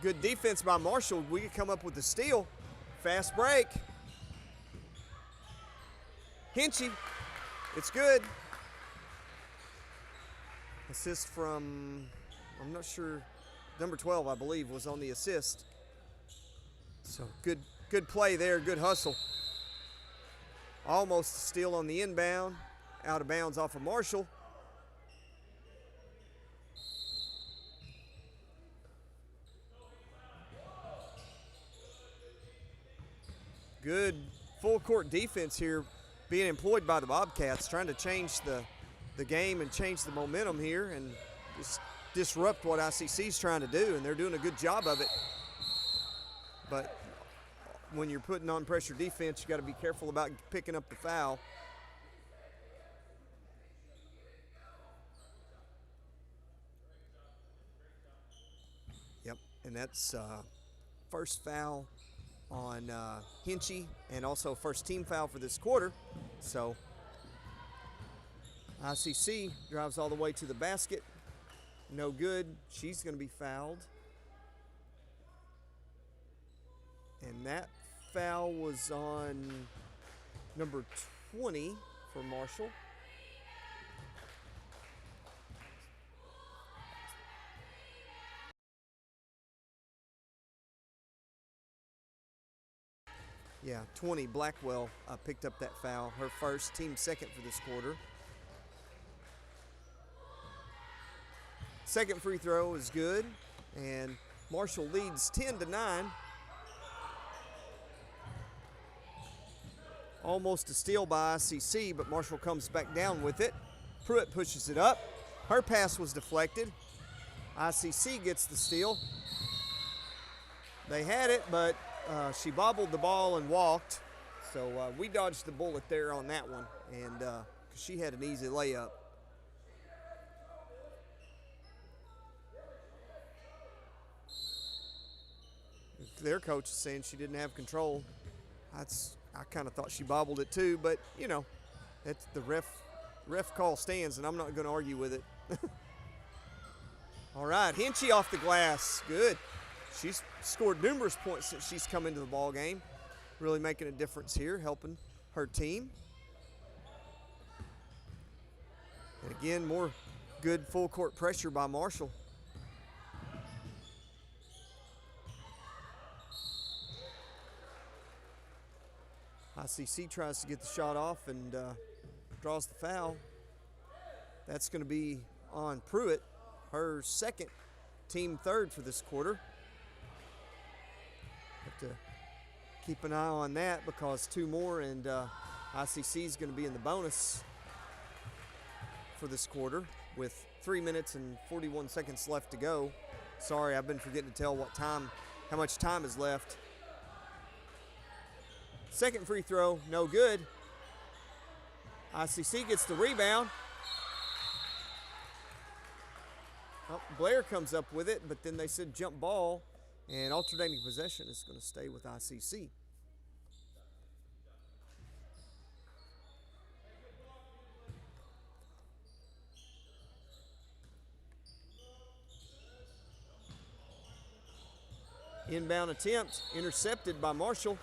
good defense by Marshall. We could come up with the steal. Fast break. Hinchy. It's good. Assist from, I'm not sure, number 12, I believe, was on the assist. So good play there, good hustle. Almost a steal on the inbound. Out of bounds off of Marshall. Good full court defense here being employed by the Bobcats, trying to change the game and change the momentum here and just disrupt what ICC's trying to do, and they're doing a good job of it. But when you're putting on pressure defense, you got to be careful about picking up the foul. Yep, and that's first foul on Hinchy, and also first team foul for this quarter. So ICC drives all the way to the basket. No good. She's going to be fouled. And that foul was on number 20 for Marshall. Yeah, 20, Blackwell picked up that foul. Her first, team second for this quarter. Second free throw is good, and Marshall leads 10-9. Almost a steal by ICC, but Marshall comes back down with it. Pruitt pushes it up. Her pass was deflected. ICC gets the steal. They had it, but she bobbled the ball and walked. So we dodged the bullet there on that one, and she had an easy layup. Their coach is saying she didn't have control. I kind of thought she bobbled it too, but you know, that's the ref call stands, and I'm not going to argue with it. All right, Hinchy off the glass, good. She's scored numerous points since she's come into the ball game, really making a difference here, helping her team. And again, more good full court pressure by Marshall. ICC tries to get the shot off and draws the foul. That's going to be on Pruitt, her second, team third for this quarter. Have to keep an eye on that because two more, and ICC is going to be in the bonus for this quarter with 3 minutes and 41 seconds left to go. Sorry, I've been forgetting to tell how much time is left. Second free throw, no good. ICC gets the rebound. Oh, Blair comes up with it, but then they said jump ball, and alternating possession is going to stay with ICC. Inbound attempt, intercepted by Marshall.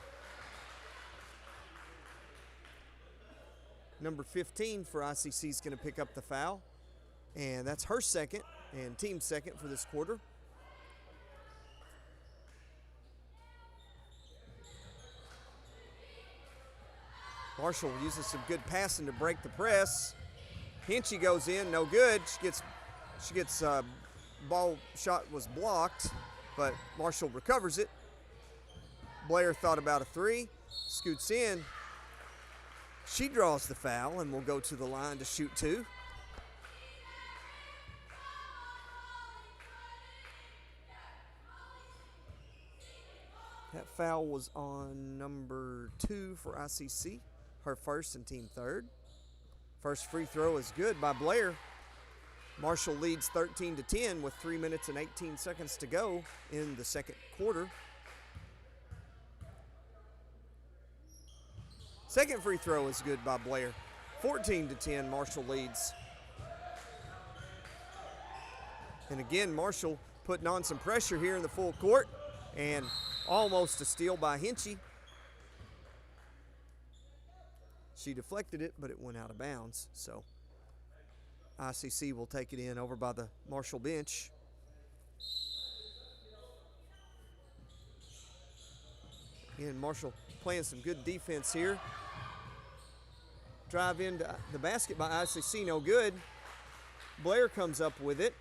Number 15 for ICC is going to pick up the foul, and that's her second and team second for this quarter. Marshall uses some good passing to break the press. Hinchy goes in, no good. She gets ball shot was blocked, but Marshall recovers it. Blair thought about a three, scoots in. She draws the foul and will go to the line to shoot two. That foul was on number 2 for ICC, her first and team third. First free throw is good by Blair. Marshall leads 13-10 with 3 minutes and 18 seconds to go in the second quarter. Second free throw is good by Blair. 14-10, Marshall leads. And again, Marshall putting on some pressure here in the full court, and almost a steal by Hinchy. She deflected it, but it went out of bounds. So ICC will take it in over by the Marshall bench. Again, Marshall playing some good defense here. Drive into the basket by ICC, no good. Blair comes up with it,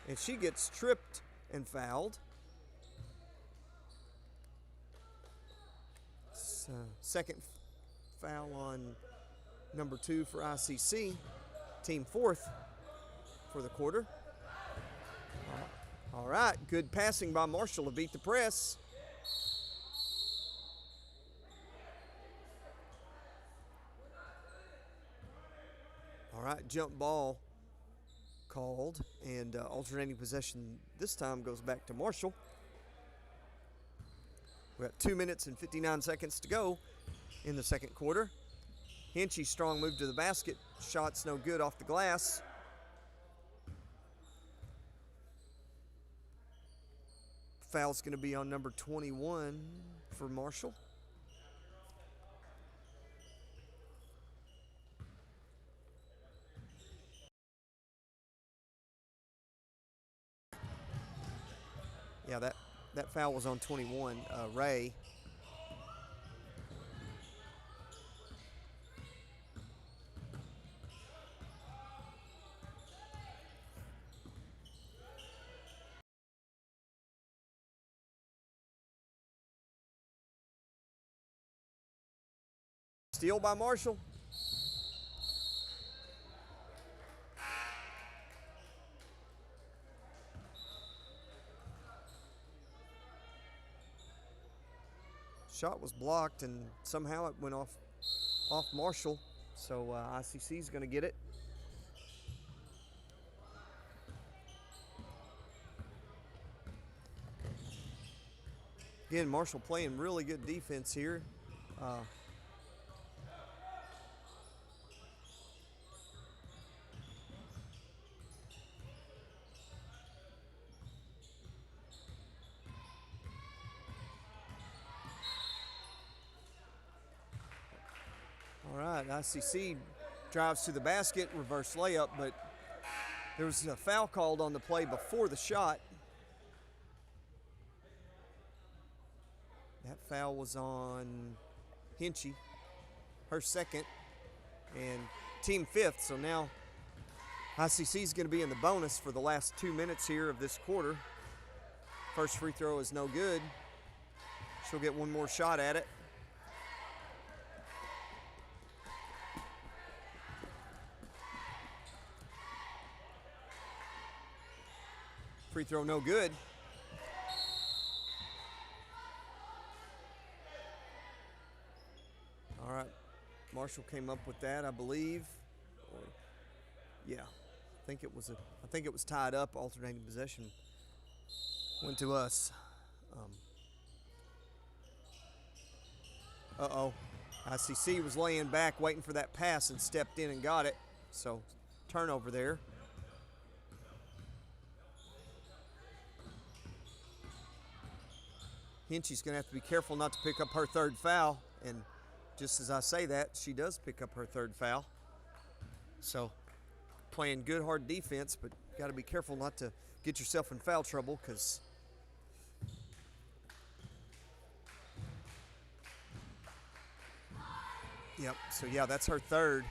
and she gets tripped and fouled. Second foul on number 2 for ICC, team 4th for the quarter. All right, good passing by Marshall to beat the press. All right, jump ball called, and alternating possession this time goes back to Marshall. We got 2 minutes and 59 seconds to go in the second quarter. Hinchy, strong move to the basket. Shot's no good off the glass. Foul's going to be on number 21 for Marshall. Yeah, that foul was on 21, Ray. Steal by Marshall. Shot was blocked, and somehow it went off Marshall. So ICC is going to get it. Again, Marshall playing really good defense here. All right, ICC drives to the basket, reverse layup, but there was a foul called on the play before the shot. That foul was on Hinchy, her second, and team 5th. So now ICC is going to be in the bonus for the last 2 minutes here of this quarter. First free throw is no good. She'll get one more shot at it. Free throw no good. All right, Marshall came up with that, I believe. Yeah, I think it was tied up. Alternating possession went to us. ICC was laying back, waiting for that pass, and stepped in and got it. So turnover there. Hinchy's going to have to be careful not to pick up her third foul, and just as I say that, she does pick up her third foul. So playing good, hard defense, but got to be careful not to get yourself in foul trouble, because yep, so yeah, that's her third.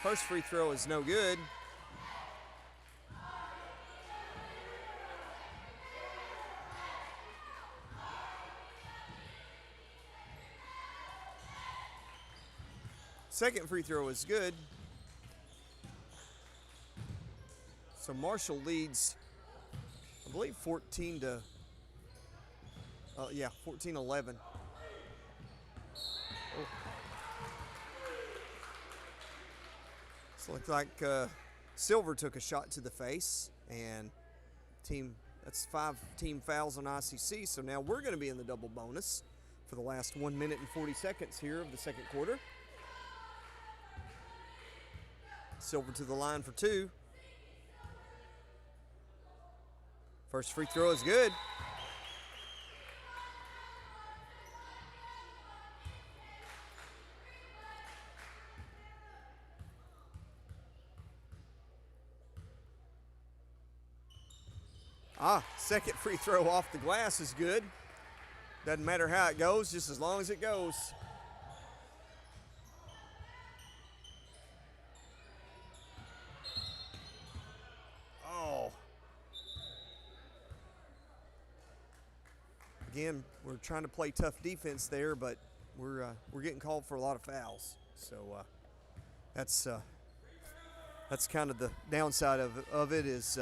First free throw is no good. Second free throw is good. So Marshall leads, I believe 14-11. So it looks like Silver took a shot to the face, and that's 5 team fouls on ICC. So now we're going to be in the double bonus for the last 1 minute and 40 seconds here of the second quarter. Silver to the line for 2. First free throw is good. Second free throw off the glass is good. Doesn't matter how it goes, just as long as it goes. Oh. Again, we're trying to play tough defense there, but we're getting called for a lot of fouls. So that's kind of the downside of it is.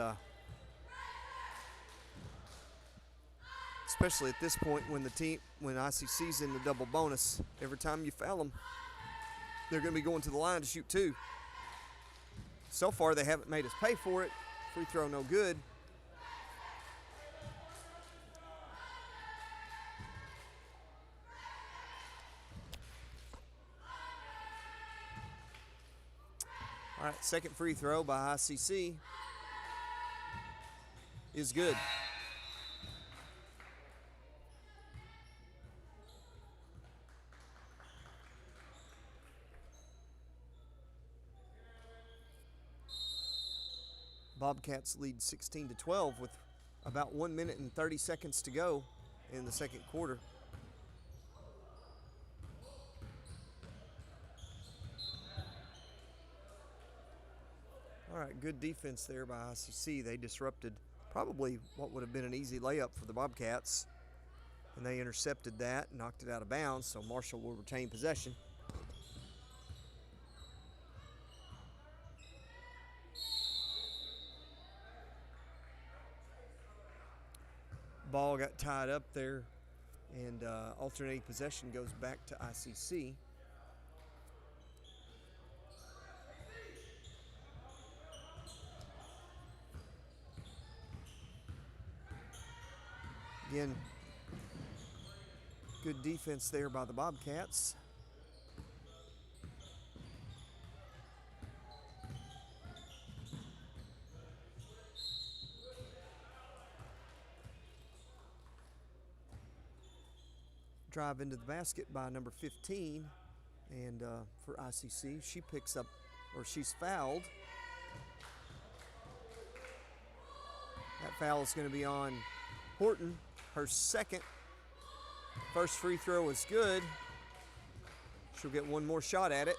Especially at this point when ICC's in the double bonus, every time you foul them, they're going to be going to the line to shoot 2. So far, they haven't made us pay for it. Free throw no good. All right, second free throw by ICC is good. Bobcats lead 16-12 with about 1 minute and 30 seconds to go in the second quarter. All right, good defense there by ICC. They disrupted probably what would have been an easy layup for the Bobcats, and they intercepted that and knocked it out of bounds, so Marshall will retain possession. Ball got tied up there, and alternating possession goes back to ICC. Again, good defense there by the Bobcats. Drive into the basket by number 15, and for ICC, she's fouled. That foul is going to be on Horton, her second. First free throw is good. She'll get one more shot at it.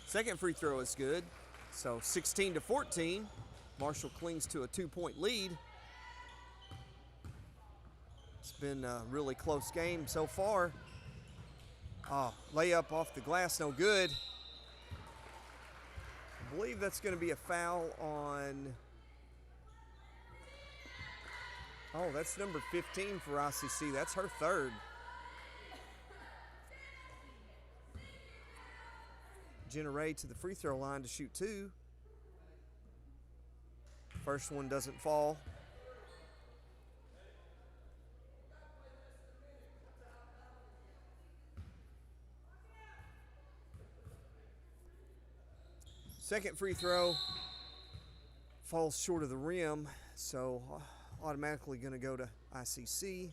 Second free throw is good. So 16-14, Marshall clings to a 2-point lead. It's been a really close game so far. Layup off the glass, no good. I believe that's going to be a foul on, that's number 15 for ICC. That's her third. Jenna Ray to the free throw line to shoot 2. First one doesn't fall. Second free throw falls short of the rim, so automatically going to go to ICC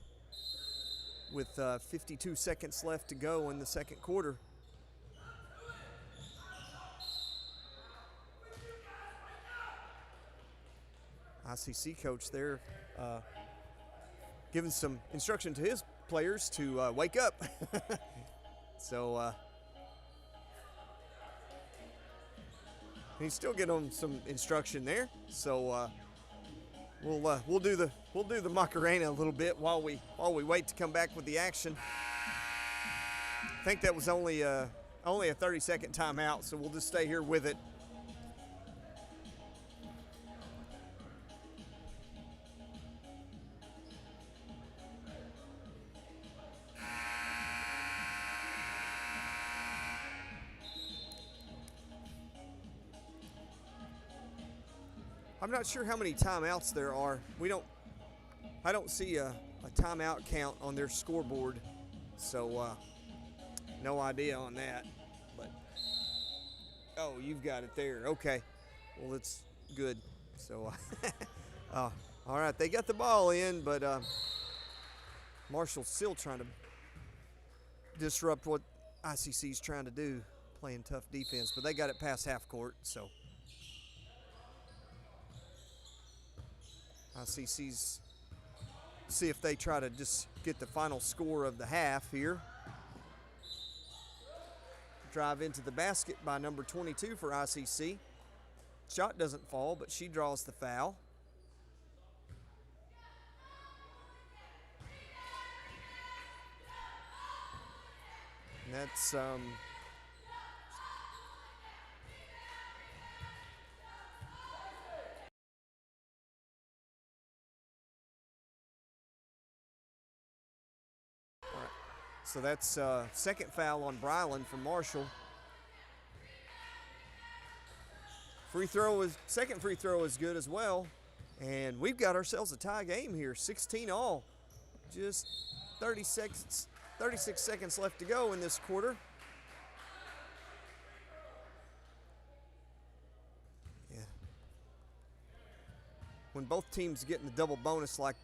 with 52 seconds left to go in the second quarter. ICC coach there giving some instruction to his players to wake up. So he's still getting them some instruction there. So we'll do the Macarena a little bit while we wait to come back with the action. I think that was only a 30-second timeout, so we'll just stay here with it. I'm not sure how many timeouts there are. I don't see a timeout count on their scoreboard, so no idea on that. But oh, you've got it there. Okay, well, it's good. So all right, they got the ball in, but Marshall's still trying to disrupt what ICC's trying to do, playing tough defense, but they got it past half court, so ICC's see if they try to just get the final score of the half here. Drive into the basket by number 22 for ICC. Shot doesn't fall, but she draws the foul. And that's so that's second foul on Bryland from Marshall. Second free throw is good as well. And we've got ourselves a tie game here, 16 all. Just 36 seconds left to go in this quarter. Yeah. When both teams get in the double bonus like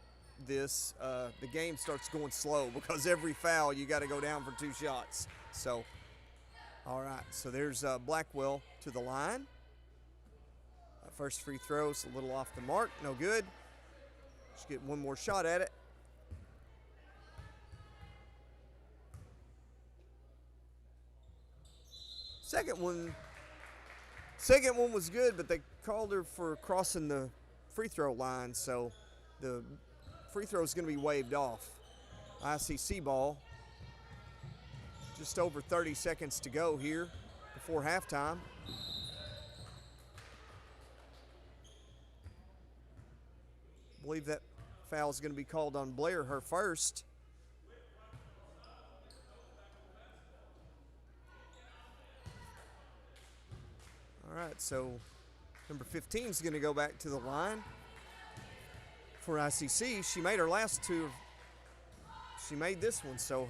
this, the game starts going slow because every foul you got to go down for 2 shots. So, all right, so there's Blackwell to the line. First free throw's a little off the mark, no good. Just get one more shot at it. Second one was good, but they called her for crossing the free throw line, so the free throw is going to be waved off. ICC ball. Just over 30 seconds to go here before halftime. I believe that foul is going to be called on Blair, her first. All right, so number 15 is going to go back to the line for ICC. She made her last 2. She made this one, so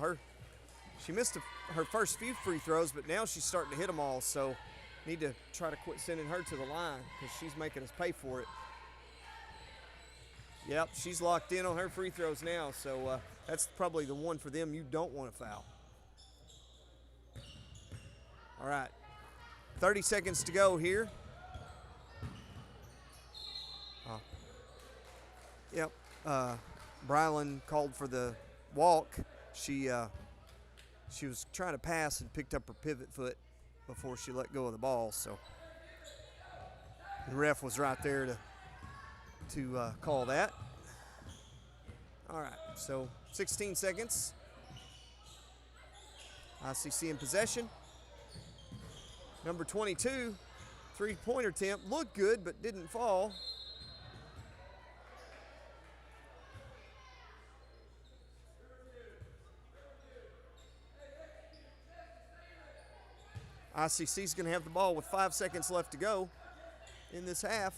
she missed her first few free throws, but now she's starting to hit them all, so need to try to quit sending her to the line because she's making us pay for it. Yep, she's locked in on her free throws now, so that's probably the one for them you don't want to foul. All right, 30 seconds to go here. Yep, Bryland called for the walk. She was trying to pass and picked up her pivot foot before she let go of the ball, so the ref was right there to call that. All right, so 16 seconds. ICC in possession. Number 22, three-pointer attempt. Looked good, but didn't fall. ICC's going to have the ball with 5 seconds left to go in this half.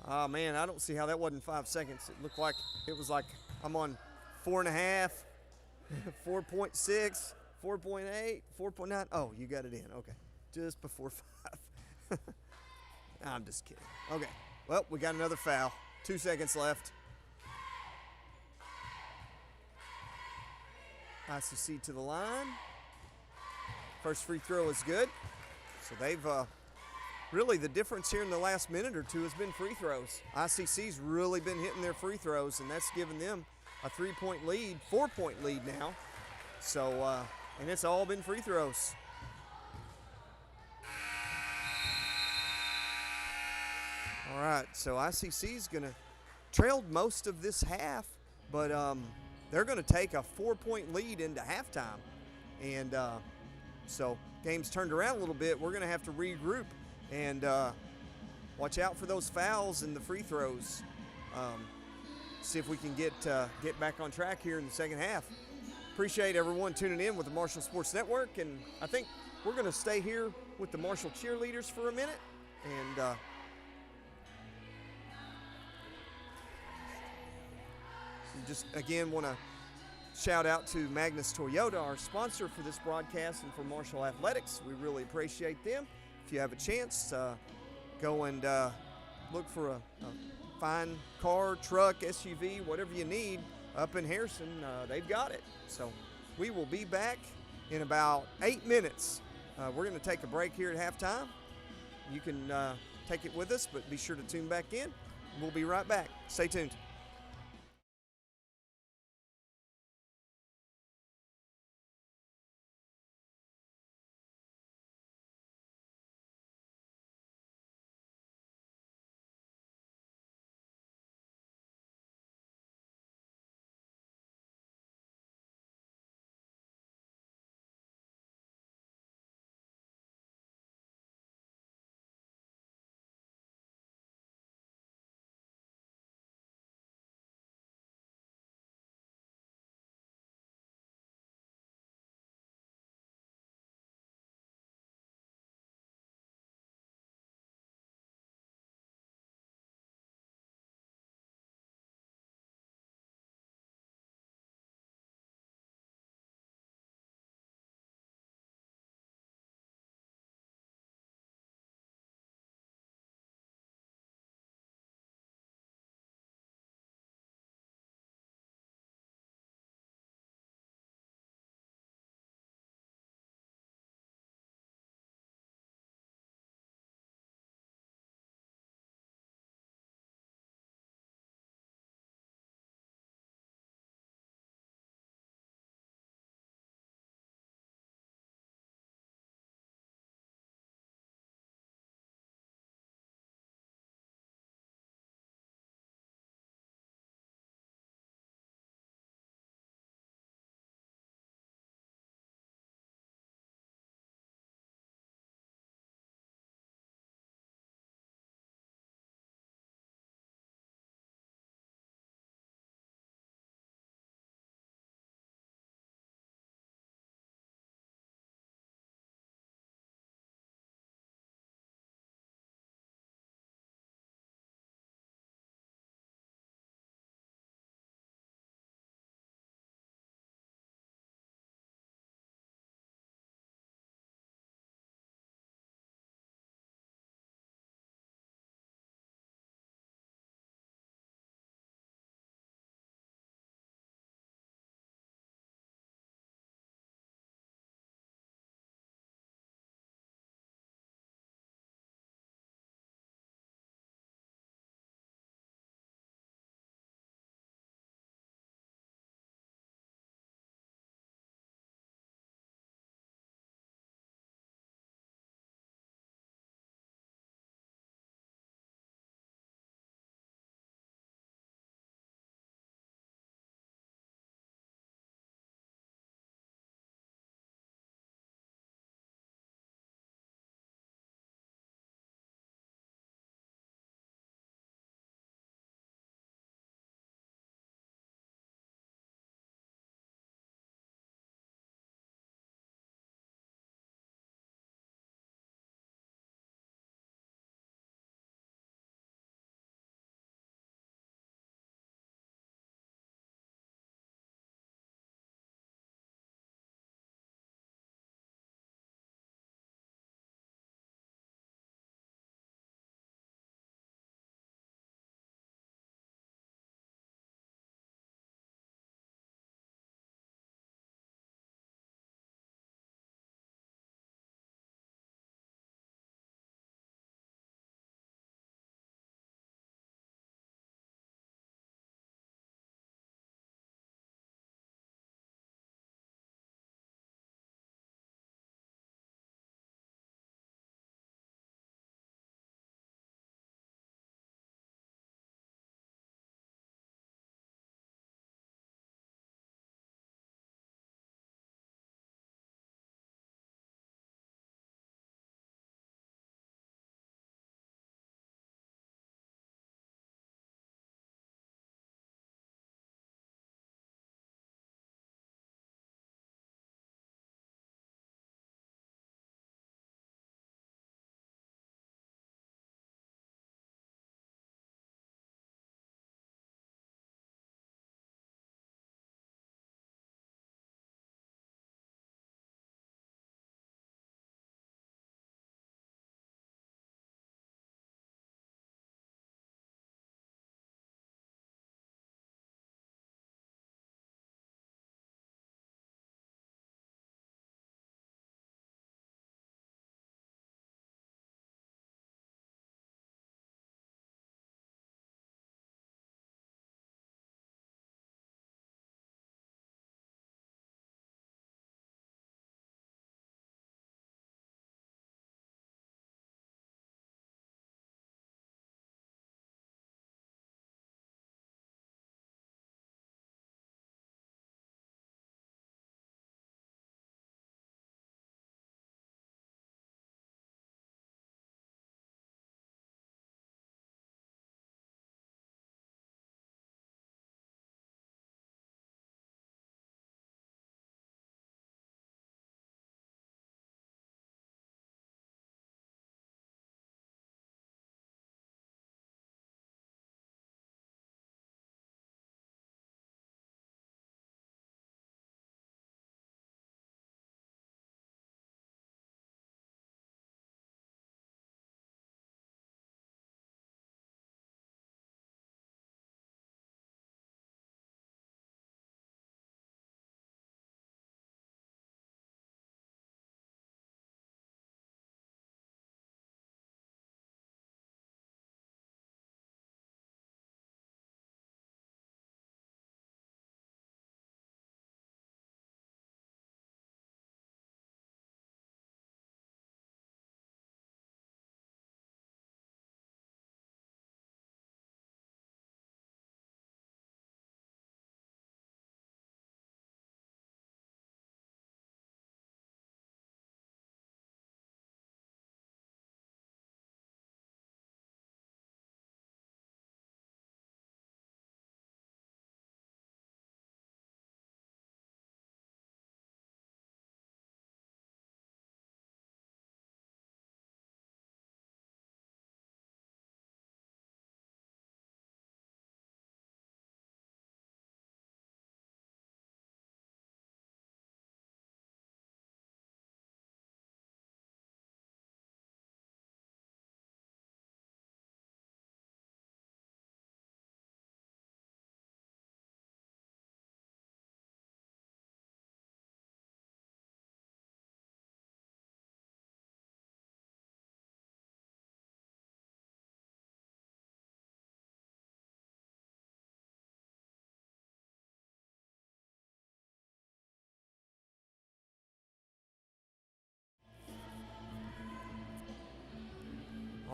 Oh, man, I don't see how that wasn't 5 seconds. It looked like it was like I'm on 4.5, 4.6, 4.8, 4.9. Oh, you got it in. Okay. Just before 5. I'm just kidding. Okay. Well, we got another foul. 2 seconds left. ICC to the line. First free throw is good. So they've really the difference here in the last minute or two has been free throws. ICC's really been hitting their free throws, and that's given them a 3-point lead, 4-point lead now. So, and it's all been free throws. All right, so ICC's going to trailed most of this half, but they're going to take a 4-point lead into halftime. And so game's turned around a little bit. We're going to have to regroup and watch out for those fouls and the free throws. See if we can get back on track here in the second half. Appreciate everyone tuning in with the Marshall Sports Network, and I think we're going to stay here with the Marshall cheerleaders for a minute. And just again want to shout out to Magnus Toyota, our sponsor for this broadcast and for Marshall Athletics. We really appreciate them. If you have a chance, go and look for a fine car, truck, SUV, whatever you need up in Harrison. They've got it. So we will be back in about 8 minutes. We're going to take a break here at halftime. You can take it with us, but be sure to tune back in. We'll be right back. Stay tuned.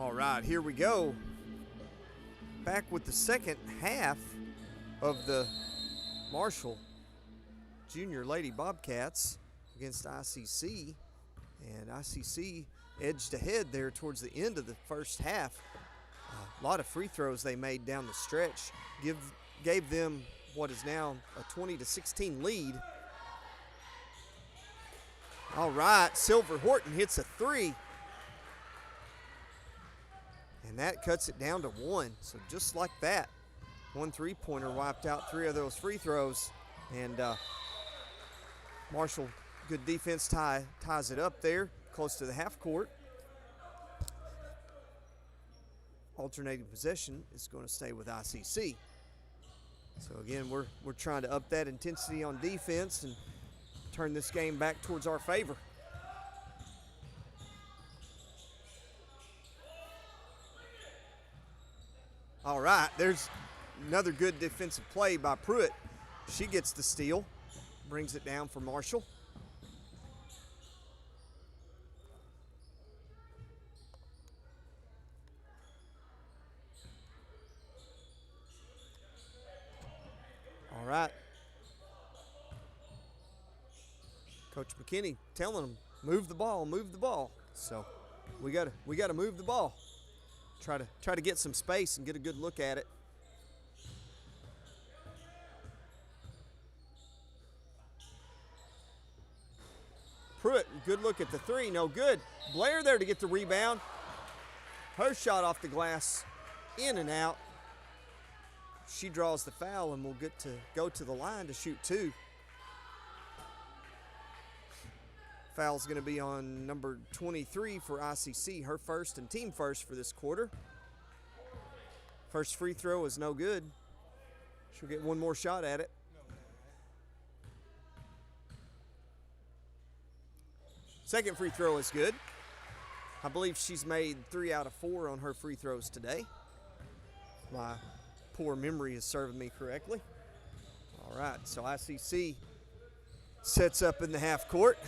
All right, here we go. Back with the second half of the Marshall Junior Lady Bobcats against ICC. And ICC edged ahead there towards the end of the first half. A lot of free throws they made down the stretch gave them what is now a 20-16 lead. All right, Silver Horton hits a three. And that cuts it down to one. So just like that, one three-pointer wiped out three of those free throws. And Marshall, good defense, ties it up there close to the half court. Alternating possession is going to stay with ICC. So again, we're trying to up that intensity on defense and turn this game back towards our favor. All right, there's another good defensive play by Pruitt. She gets the steal, brings it down for Marshall. All right. Coach McKinney telling them, move the ball, move the ball. So we gotta move the ball. Try to get some space and get a good look at it. Pruitt, good look at the three, no good. Blair there to get the rebound. Her shot off the glass, in and out. She draws the foul and will get to go to the line to shoot two. Foul's going to be on number 23 for ICC, her first and team first for this quarter. First free throw is no good. She'll get one more shot at it. Second free throw is good. I believe she's made 3 out of 4 on her free throws today. My poor memory is serving me correctly. All right, so ICC sets up in the half court.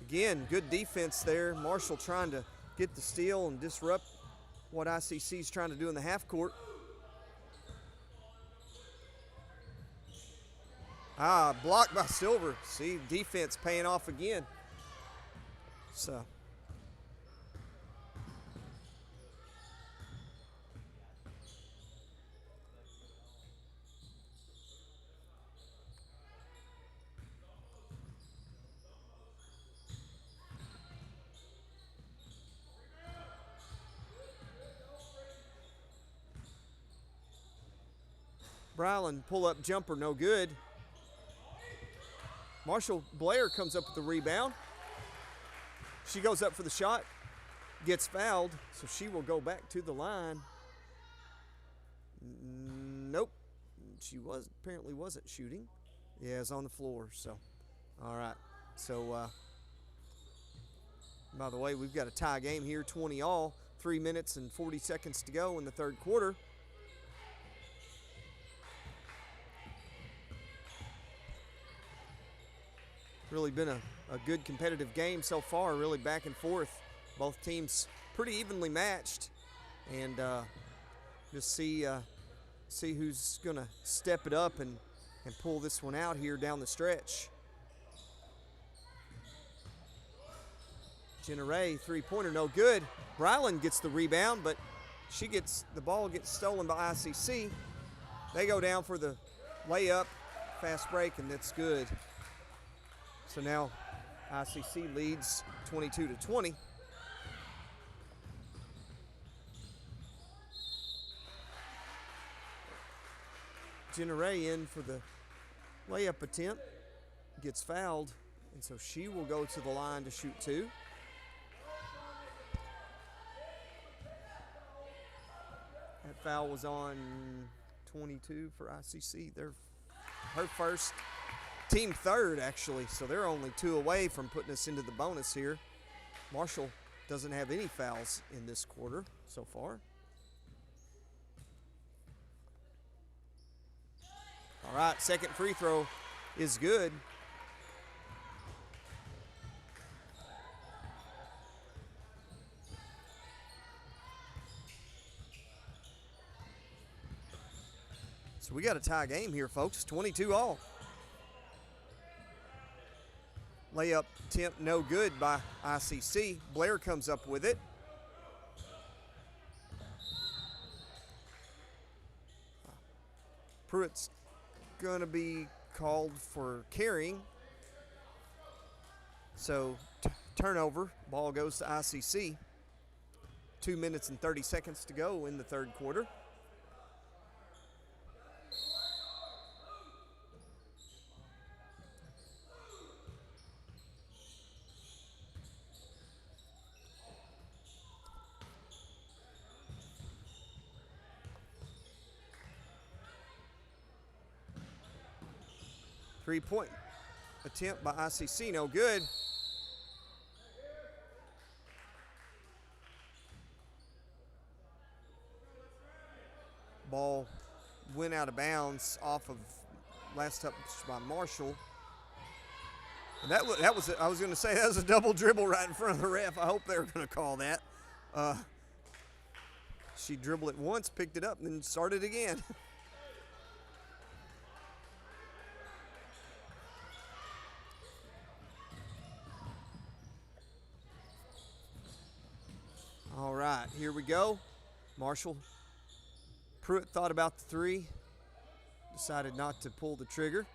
Again, good defense there. Marshall trying to get the steal and disrupt what ICC is trying to do in the half court. Blocked by Silver. See, defense paying off again. So. Bryland pull-up jumper, no good. Marshall Blair comes up with the rebound. She goes up for the shot, gets fouled, so she will go back to the line. Nope, she apparently wasn't shooting. Yeah, it's on the floor, so, all right. So, by the way, we've got a tie game here, 20 all, 3 minutes and 40 seconds to go in the third quarter. Really been a good competitive game so far, really back and forth. Both teams pretty evenly matched. And just see who's going to step it up and pull this one out here down the stretch. Jenna Ray, three-pointer, no good. Bryland gets the rebound, but the ball gets stolen by ICC. They go down for the layup, fast break, and that's good. So now ICC leads 22-20. Jenna Ray in for the layup attempt, gets fouled, and so she will go to the line to shoot two. That foul was on 22 for ICC. They're her first, team third, actually, so they're only 2 away from putting us into the bonus here. Marshall doesn't have any fouls in this quarter so far. All right, second free throw is good. So we got a tie game here, folks. 22 all. Layup attempt no good by ICC. Blair comes up with it. Pruitt's going to be called for carrying. So turnover. Ball goes to ICC. 2 minutes and 30 seconds to go in the third quarter. Three-point attempt by ICC, no good. Ball went out of bounds off of last touch by Marshall. And that was I was going to say that was a double dribble right in front of the ref. I hope they were going to call that. She dribbled it once, picked it up, and then started again. All right, here we go. Marshall. Pruitt thought about the three, decided not to pull the trigger.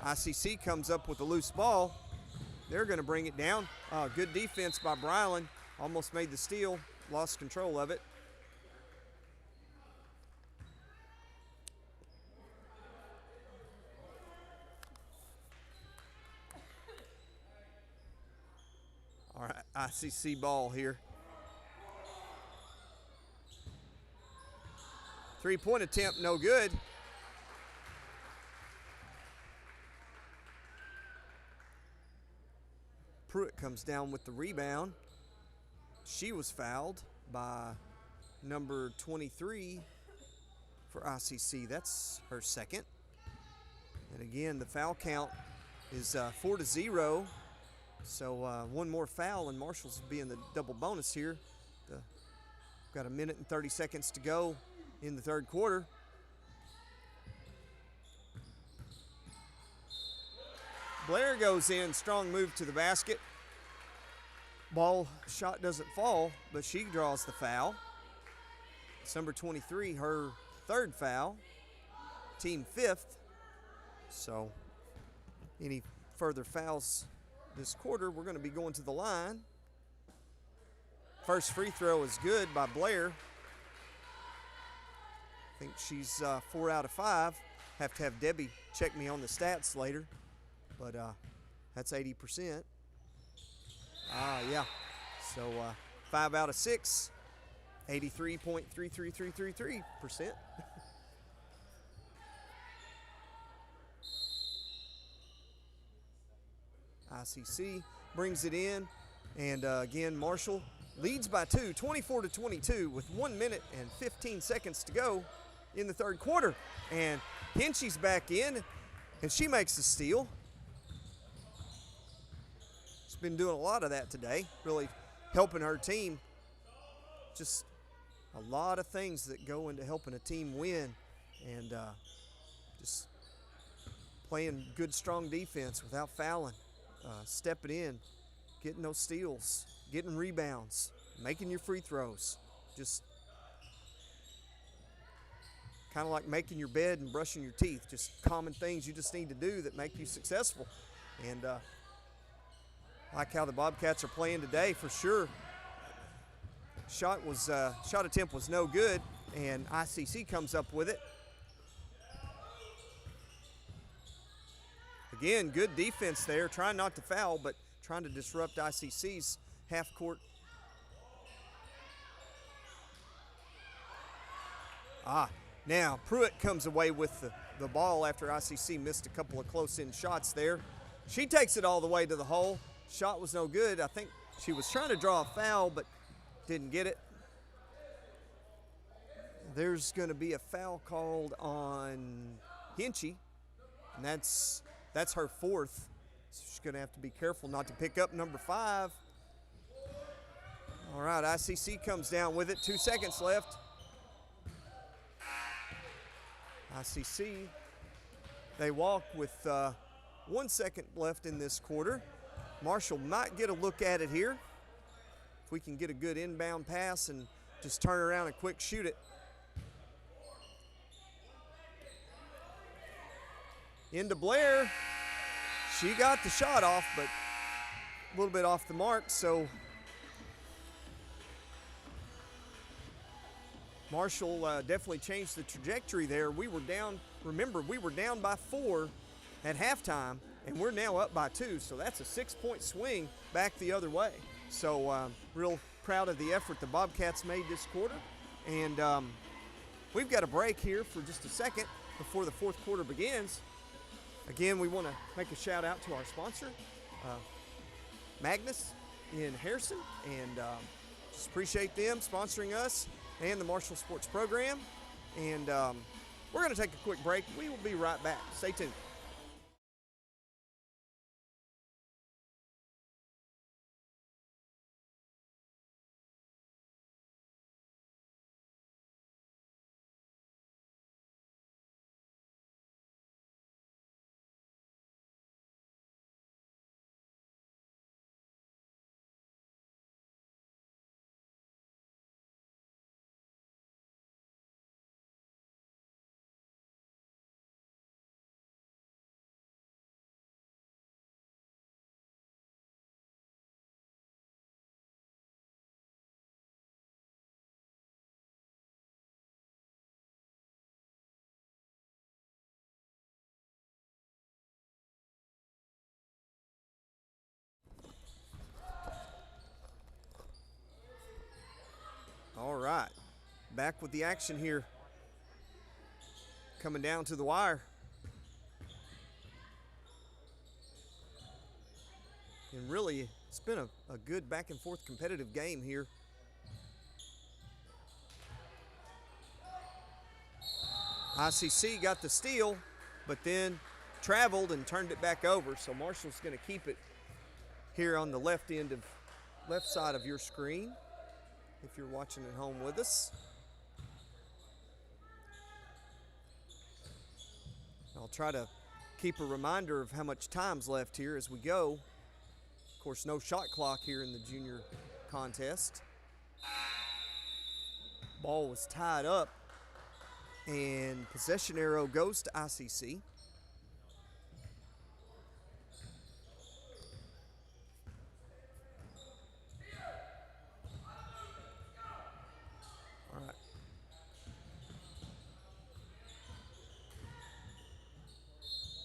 ICC comes up with a loose ball. They're going to bring it down. Good defense by Brylan. Almost made the steal, lost control of it. All right, ICC ball here. Three-point attempt, no good. Pruitt comes down with the rebound. She was fouled by number 23 for ICC. That's her second. And again, the foul count is 4-0. So one more foul, and Marshall's being the double bonus here. Got a minute and 30 seconds to go in the third quarter. Blair goes in, strong move to the basket. Ball shot doesn't fall, but she draws the foul. It's number 23, her third foul, team fifth. So any further fouls this quarter, we're going to be going to the line. First free throw is good by Blair. I think she's 4 out of 5. Have to have Debbie check me on the stats later, but that's 80%. Yeah. So 5 out of 6, 83.33333%. ICC brings it in, and again, Marshall leads by 2, 24-22, with 1 minute and 15 seconds to go in the third quarter. And Hinchy's back in, and she makes the steal. She's been doing a lot of that today, really helping her team. Just a lot of things that go into helping a team win, and just playing good, strong defense without fouling. Stepping in, getting those steals, getting rebounds, making your free throws. Just kind of like making your bed and brushing your teeth. Just common things you just need to do that make you successful. And like how the Bobcats are playing today, for sure. Shot attempt was no good, and ICC comes up with it. Again, good defense there, trying not to foul, but trying to disrupt ICC's half-court. Now Pruitt comes away with the ball after ICC missed a couple of close-in shots there. She takes it all the way to the hole. Shot was no good. I think she was trying to draw a foul, but didn't get it. There's going to be a foul called on Hinchy, and that's her fourth. So she's going to have to be careful not to pick up number 5. All right, ICC comes down with it. 2 seconds left. ICC, they walk with 1 second left in this quarter. Marshall might get a look at it here. If we can get a good inbound pass and just turn around and quick shoot it. Into Blair. She got the shot off, but a little bit off the mark, so Marshall definitely changed the trajectory there. We were down, remember, we were down by 4 at halftime, and we're now up by 2, so that's a 6-point swing back the other way. So real proud of the effort the Bobcats made this quarter, and we've got a break here for just a second before the fourth quarter begins. Again, we want to make a shout out to our sponsor, Magnus in Harrison, and just appreciate them sponsoring us and the Marshall Sports Program. And we're going to take a quick break. We will be right back. Stay tuned. All right, back with the action here. Coming down to the wire. And really, it's been a good back and forth competitive game here. ICC got the steal, but then traveled and turned it back over. So Marshall's going to keep it here on the left side of your screen, if you're watching at home with us. I'll try to keep a reminder of how much time's left here as we go. Of course, no shot clock here in the junior contest. Ball was tied up, and possession arrow goes to ICC.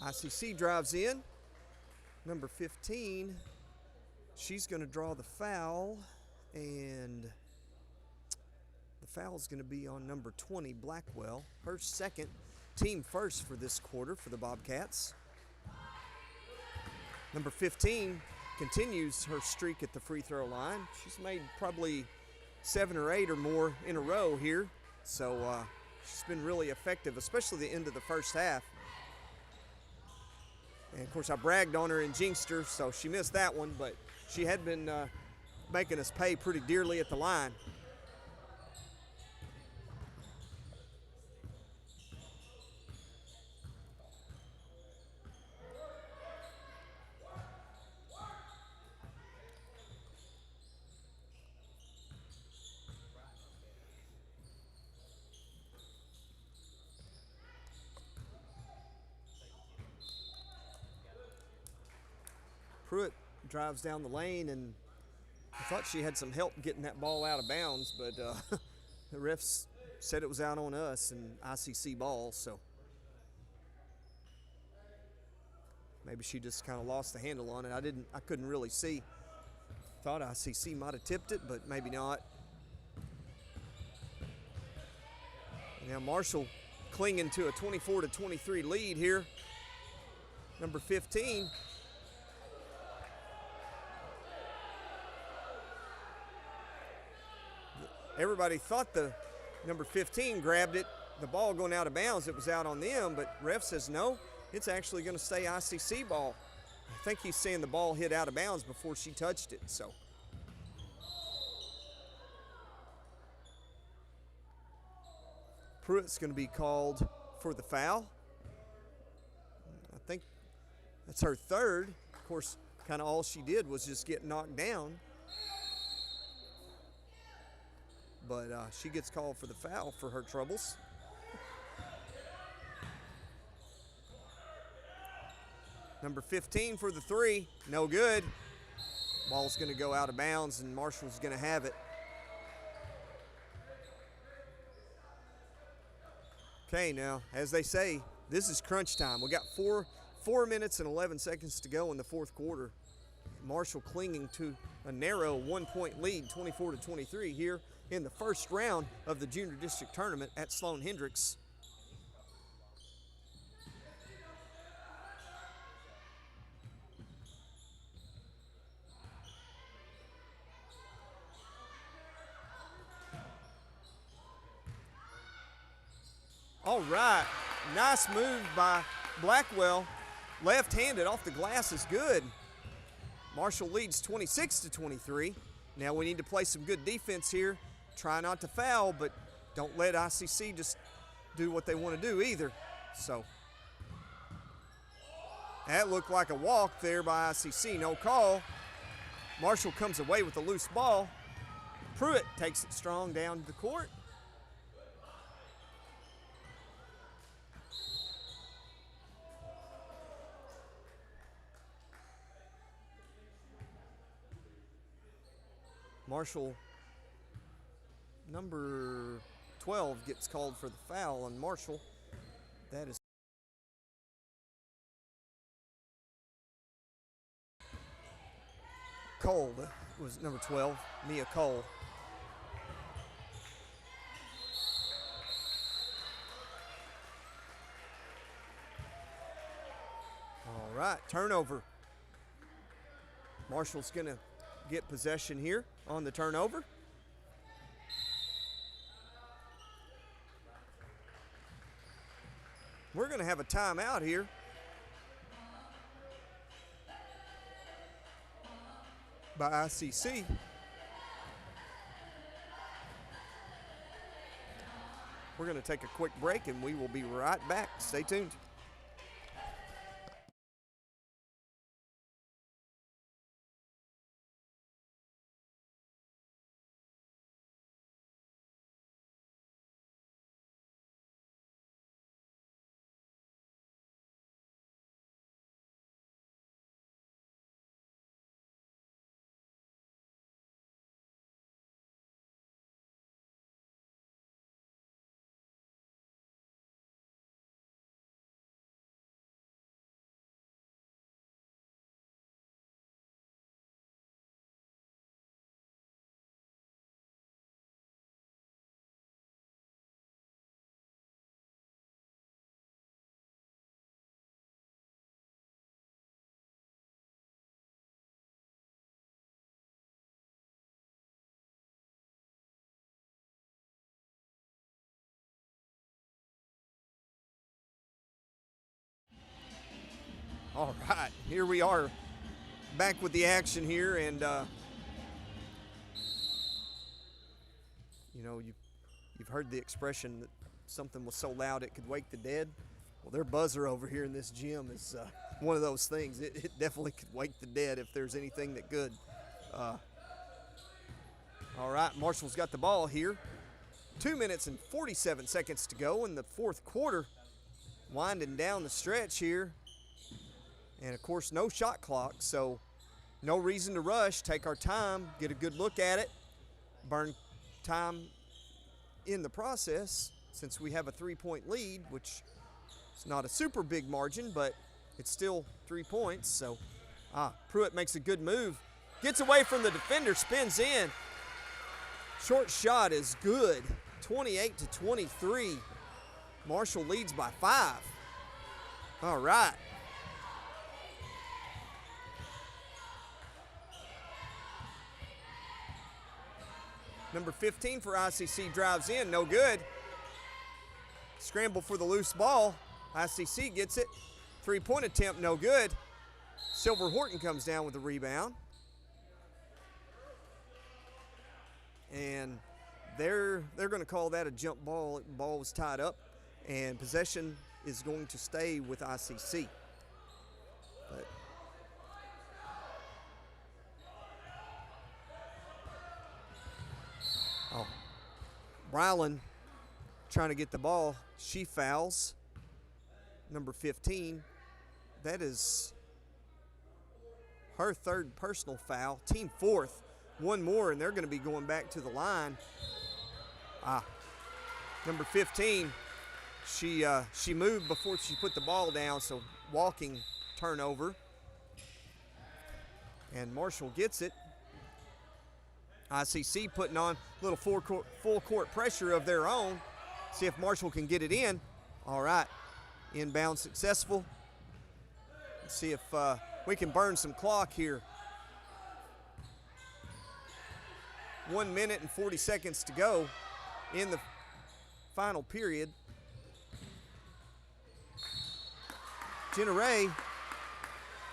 ICC drives in. Number 15, she's going to draw the foul, and the foul is going to be on number 20, Blackwell. Her second, team first for this quarter for the Bobcats. Number 15 continues her streak at the free throw line. She's made probably 7 or 8 or more in a row here, so she's been really effective, especially the end of the first half. And, of course, I bragged on her and jinxed her, so she missed that one, but she had been making us pay pretty dearly at the line. Pruitt drives down the lane, and I thought she had some help getting that ball out of bounds, but the refs said it was out on us and ICC ball, so maybe she just kind of lost the handle on it. I couldn't really see. Thought ICC might have tipped it, but maybe not. Now Marshall clinging to a 24-23 lead here. Number 15. Everybody thought the number 15 grabbed it, the ball going out of bounds, it was out on them, but ref says no, it's actually going to stay ICC ball. I think he's saying the ball hit out of bounds before she touched it, so. Pruitt's going to be called for the foul. I think that's her third. Of course, kind of all she did was just get knocked down. But she gets called for the foul for her troubles. Number 15 for the three, no good. Ball's going to go out of bounds, and Marshall's going to have it. Okay, now, as they say, this is crunch time. We got 4 minutes and 11 seconds to go in the fourth quarter. Marshall clinging to a narrow 1-point lead, 24-23 here in the first round of the Junior District Tournament at Sloan Hendrix. All right, nice move by Blackwell. Left-handed off the glass is good. Marshall leads 26-23. Now we need to play some good defense here. Try not to foul, but don't let ICC just do what they want to do either. So that looked like a walk there by ICC, no call. Marshall comes away with a loose ball. Pruitt takes it strong down to the court. Marshall, number 12, gets called for the foul on Marshall. That is Cole, that was number 12, Mia Cole. All right, turnover. Marshall's going to get possession here on the turnover. We're going to have a timeout here. By ICC. We're going to take a quick break and we will be right back. Stay tuned. All right, here we are back with the action here, and you know, you've heard the expression that something was so loud it could wake the dead. Well, their buzzer over here in this gym is one of those things. It definitely could wake the dead if there's anything that could. All right, Marshall's got the ball here. 2 minutes and 47 seconds to go in the fourth quarter. Winding down the stretch here. And, of course, no shot clock, so no reason to rush. Take our time, get a good look at it, burn time in the process since we have a 3-point lead, which is not a super big margin, but it's still 3 points. So, Pruitt makes a good move. Gets away from the defender, spins in. Short shot is good, 28-23. Marshall leads by 5. All right. Number 15 for ICC drives in, no good. Scramble for the loose ball. ICC gets it. 3-point attempt, no good. Silver Horton comes down with the rebound. And they're going to call that a jump ball. Ball was tied up, and possession is going to stay with ICC. But Rylan trying to get the ball. She fouls. Number 15. That is her third personal foul. Team fourth. One more, and they're going to be going back to the line. Number 15. She moved before she put the ball down, so walking turnover. And Marshall gets it. ICC putting on a little full court pressure of their own. See if Marshall can get it in. All right, inbound successful. Let's see if we can burn some clock here. 1 minute and 40 seconds to go in the final period. Jenna Ray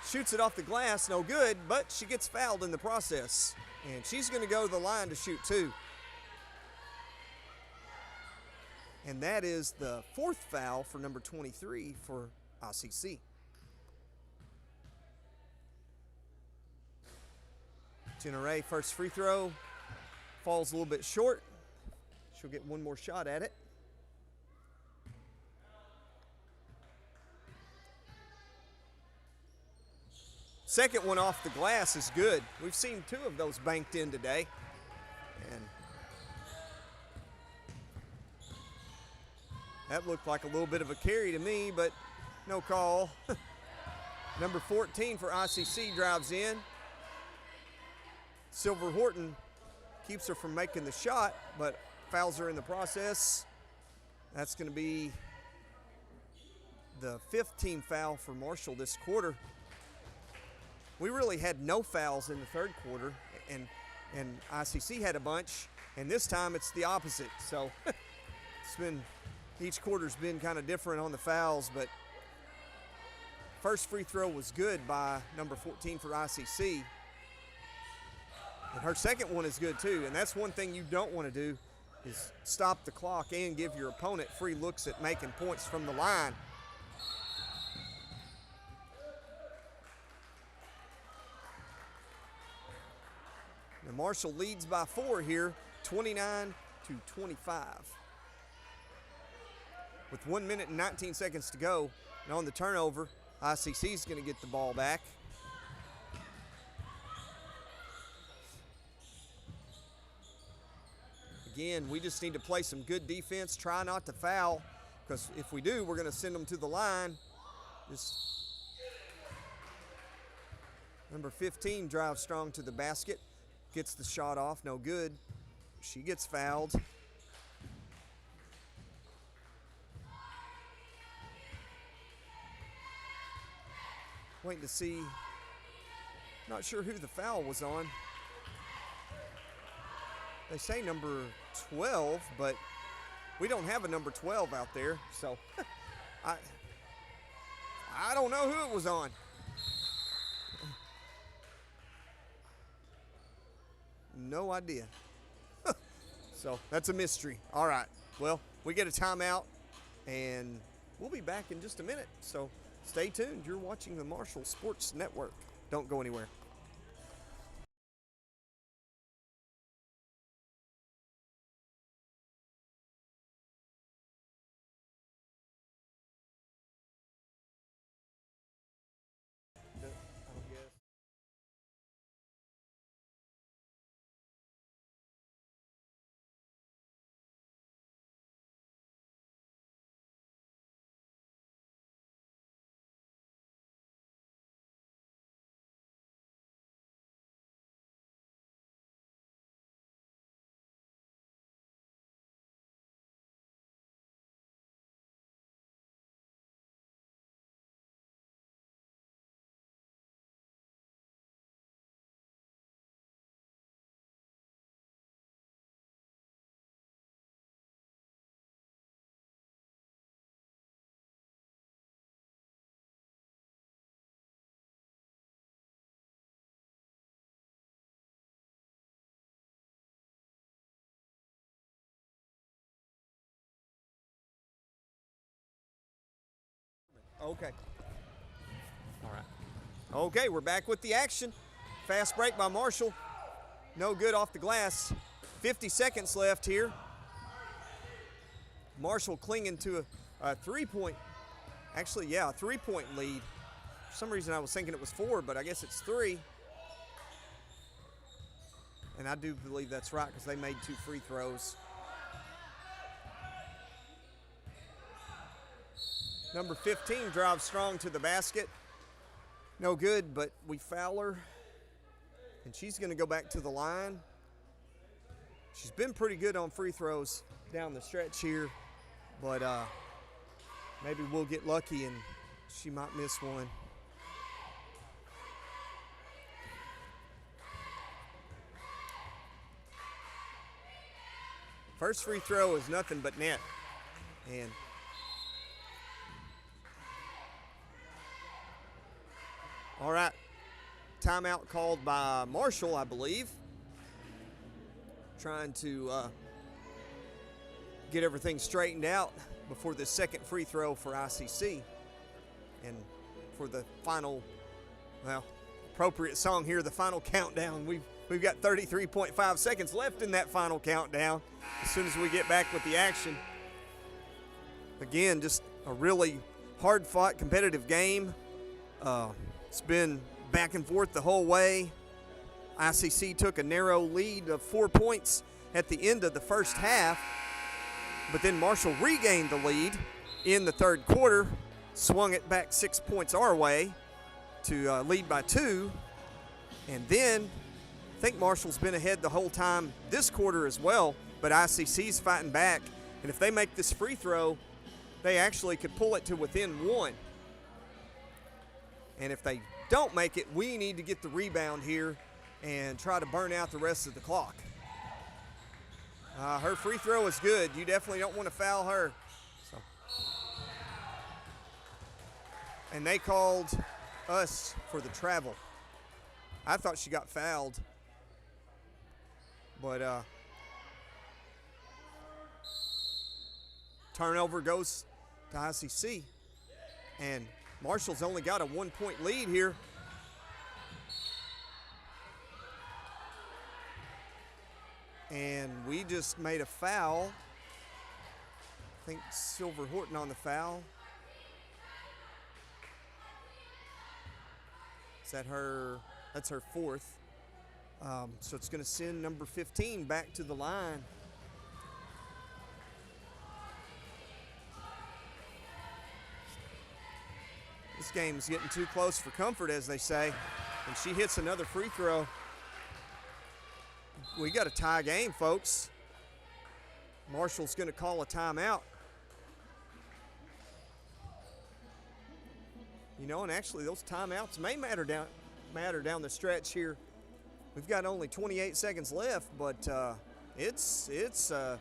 shoots it off the glass, no good, but she gets fouled in the process. And she's going to go to the line to shoot two. And that is the fourth foul for number 23 for ICC. Jenna Ray, first free throw, falls a little bit short. She'll get one more shot at it. Second one off the glass is good. We've seen two of those banked in today. And that looked like a little bit of a carry to me, but no call. Number 14 for ICC drives in. Silver Horton keeps her from making the shot, but fouls her in the process. That's going to be the 5th team foul for Marshall this quarter. We really had no fouls in the third quarter, and ICC had a bunch, and this time it's the opposite. So each quarter's been kind of different on the fouls, but first free throw was good by number 14 for ICC. And her second one is good too, and that's one thing you don't want to do is stop the clock and give your opponent free looks at making points from the line. And Marshall leads by 4 here, 29-25. With 1 minute and 19 seconds to go, and on the turnover, ICC is going to get the ball back. Again, we just need to play some good defense, try not to foul, because if we do, we're going to send them to the line. Number 15 drives strong to the basket. Gets the shot off, no good. She gets fouled. Waiting to see, not sure who the foul was on. They say number 12, but we don't have a number 12 out there, so I don't know who it was on. No idea. So that's a mystery. All right. Well, we get a timeout, and we'll be back in just a minute. So stay tuned. You're watching the Marshall Sports Network. Don't go anywhere. Okay. All right. Okay, we're back with the action. Fast break by Marshall. No good off the glass. 50 seconds left here. Marshall clinging to a 3-point, actually, yeah, a 3-point lead. For some reason I was thinking it was 4, but I guess it's 3. And I do believe that's right because they made 2 free throws. Number 15 drives strong to the basket. No good, but we foul her. And she's going to go back to the line. She's been pretty good on free throws down the stretch here. But maybe we'll get lucky and she might miss one. First free throw is nothing but net. And all right, timeout called by Marshall, I believe. Trying to get everything straightened out before the second free throw for ICC. And for the final, well, appropriate song here, the final countdown. We've got 33.5 seconds left in that final countdown as soon as we get back with the action. Again, just a really hard-fought, competitive game. It's been back and forth the whole way. ICC took a narrow lead of 4 points at the end of the first half, but then Marshall regained the lead in the third quarter, swung it back 6 points our way to lead by 2, and then I think Marshall's been ahead the whole time this quarter as well, but ICC's fighting back, and if they make this free throw, they actually could pull it to within 1. And if they don't make it, we need to get the rebound here and try to burn out the rest of the clock. Her free throw is good. You definitely don't want to foul her. So. And they called us for the travel. I thought she got fouled. But turnover goes to ICC. And Marshall's only got a 1-point lead here. And we just made a foul. I think Silver Horton on the foul. Is that her? That's her 4th. So it's going to send number 15 back to the line. This game's getting too close for comfort, as they say. And she hits another free throw. We got a tie game, folks. Marshall's going to call a timeout. You know, and actually those timeouts may matter down the stretch here. We've got only 28 seconds left, but it's a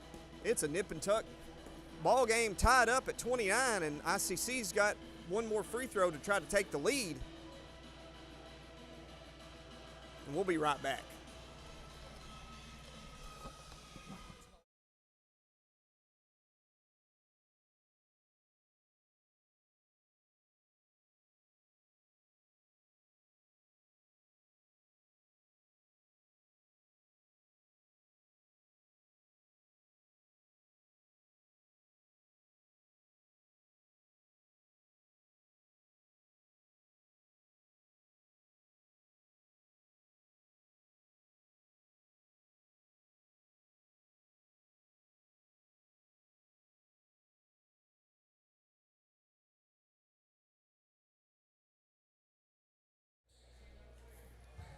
nip and tuck ball game, tied up at 29, and ICC's got one more free throw to try to take the lead. And we'll be right back.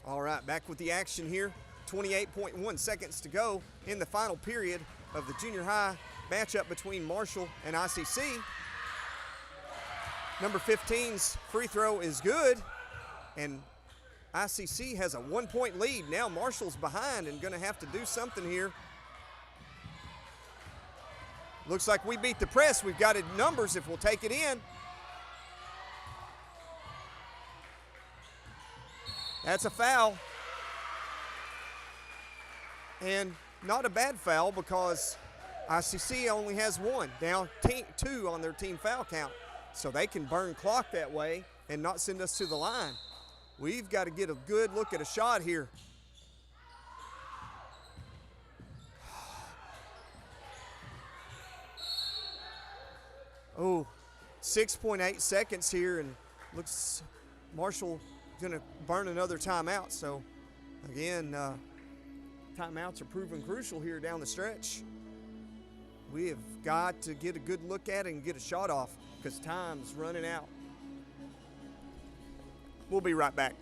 All right, back with the action here. 28.1 seconds to go in the final period of the junior high matchup between Marshall and ICC. Number 15's free throw is good, and ICC has a 1-point lead. Now Marshall's behind and going to have to do something here. Looks like we beat the press. We've got it in numbers if we'll take it in. That's a foul. And not a bad foul because ICC only has 1. Now 2 on their team foul count. so they can burn clock that way and not send us to the line. We've got to get a good look at a shot here. Oh, 6.8 seconds here, and looks Marshall going to burn another timeout. So, again, timeouts are proving crucial here down the stretch. We have got to get a good look at it and get a shot off because time's running out. We'll be right back.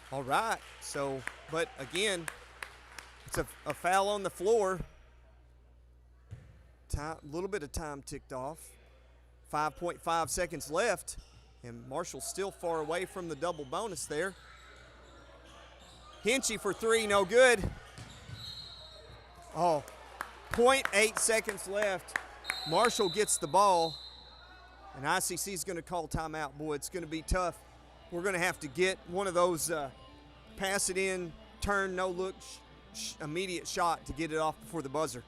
All right, so, but again, it's a foul on the floor. A little bit of time ticked off. 5.5 seconds left, and Marshall's still far away from the double bonus there. Hinchy for three, no good. Oh, 0.8 seconds left. Marshall gets the ball, and ICC is going to call timeout. Boy, it's going to be tough. We're going to have to get one of those pass it in, turn, no look, immediate shot to get it off before the buzzer.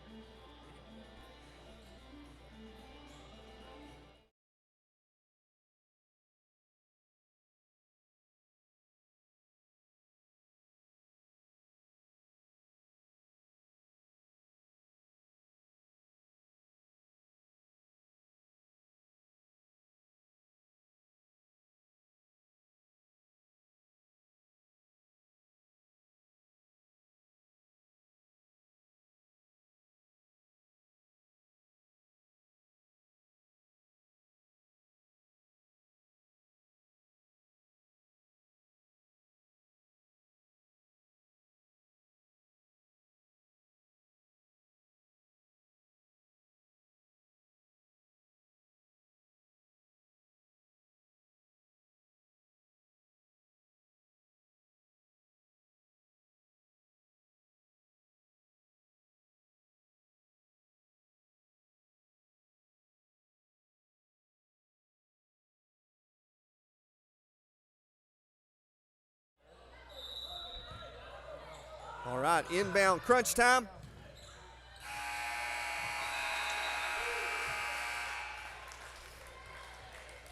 All right, inbound crunch time.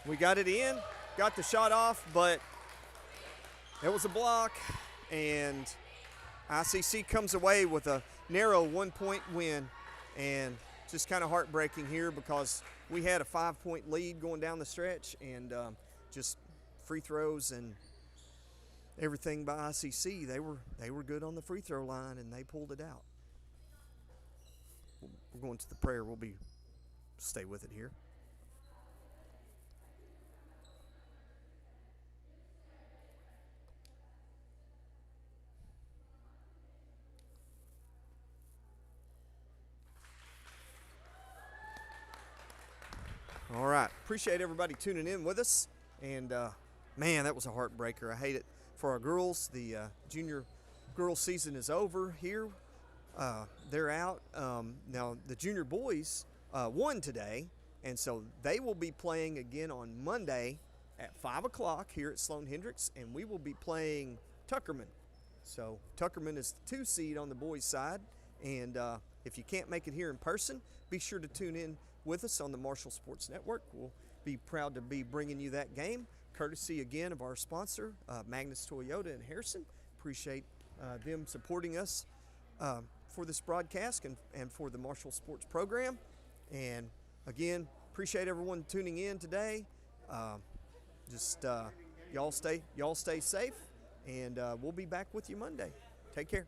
We got it in, got the shot off, but it was a block, and ICC comes away with a narrow 1-point win, and just kind of heartbreaking here because we had a 5-point lead going down the stretch, and just free throws and everything by ICC. They were good on the free throw line, and they pulled it out. We're going to the prayer. We'll stay with it here. All right. Appreciate everybody tuning in with us. And, man, that was a heartbreaker. I hate it for our girls. The junior girls season is over here. They're out. Now, the junior boys won today, and so they will be playing again on Monday at 5 o'clock here at Sloan Hendrix, and we will be playing Tuckerman. So Tuckerman is the 2 seed on the boys' side, and if you can't make it here in person, be sure to tune in with us on the Marshall Sports Network. We'll be proud to be bringing you that game, courtesy again of our sponsor, Magnus Toyota in Harrison. Appreciate them supporting us for this broadcast and for the Marshall Sports program. And again, appreciate everyone tuning in today. y'all stay safe, and we'll be back with you Monday. Take care.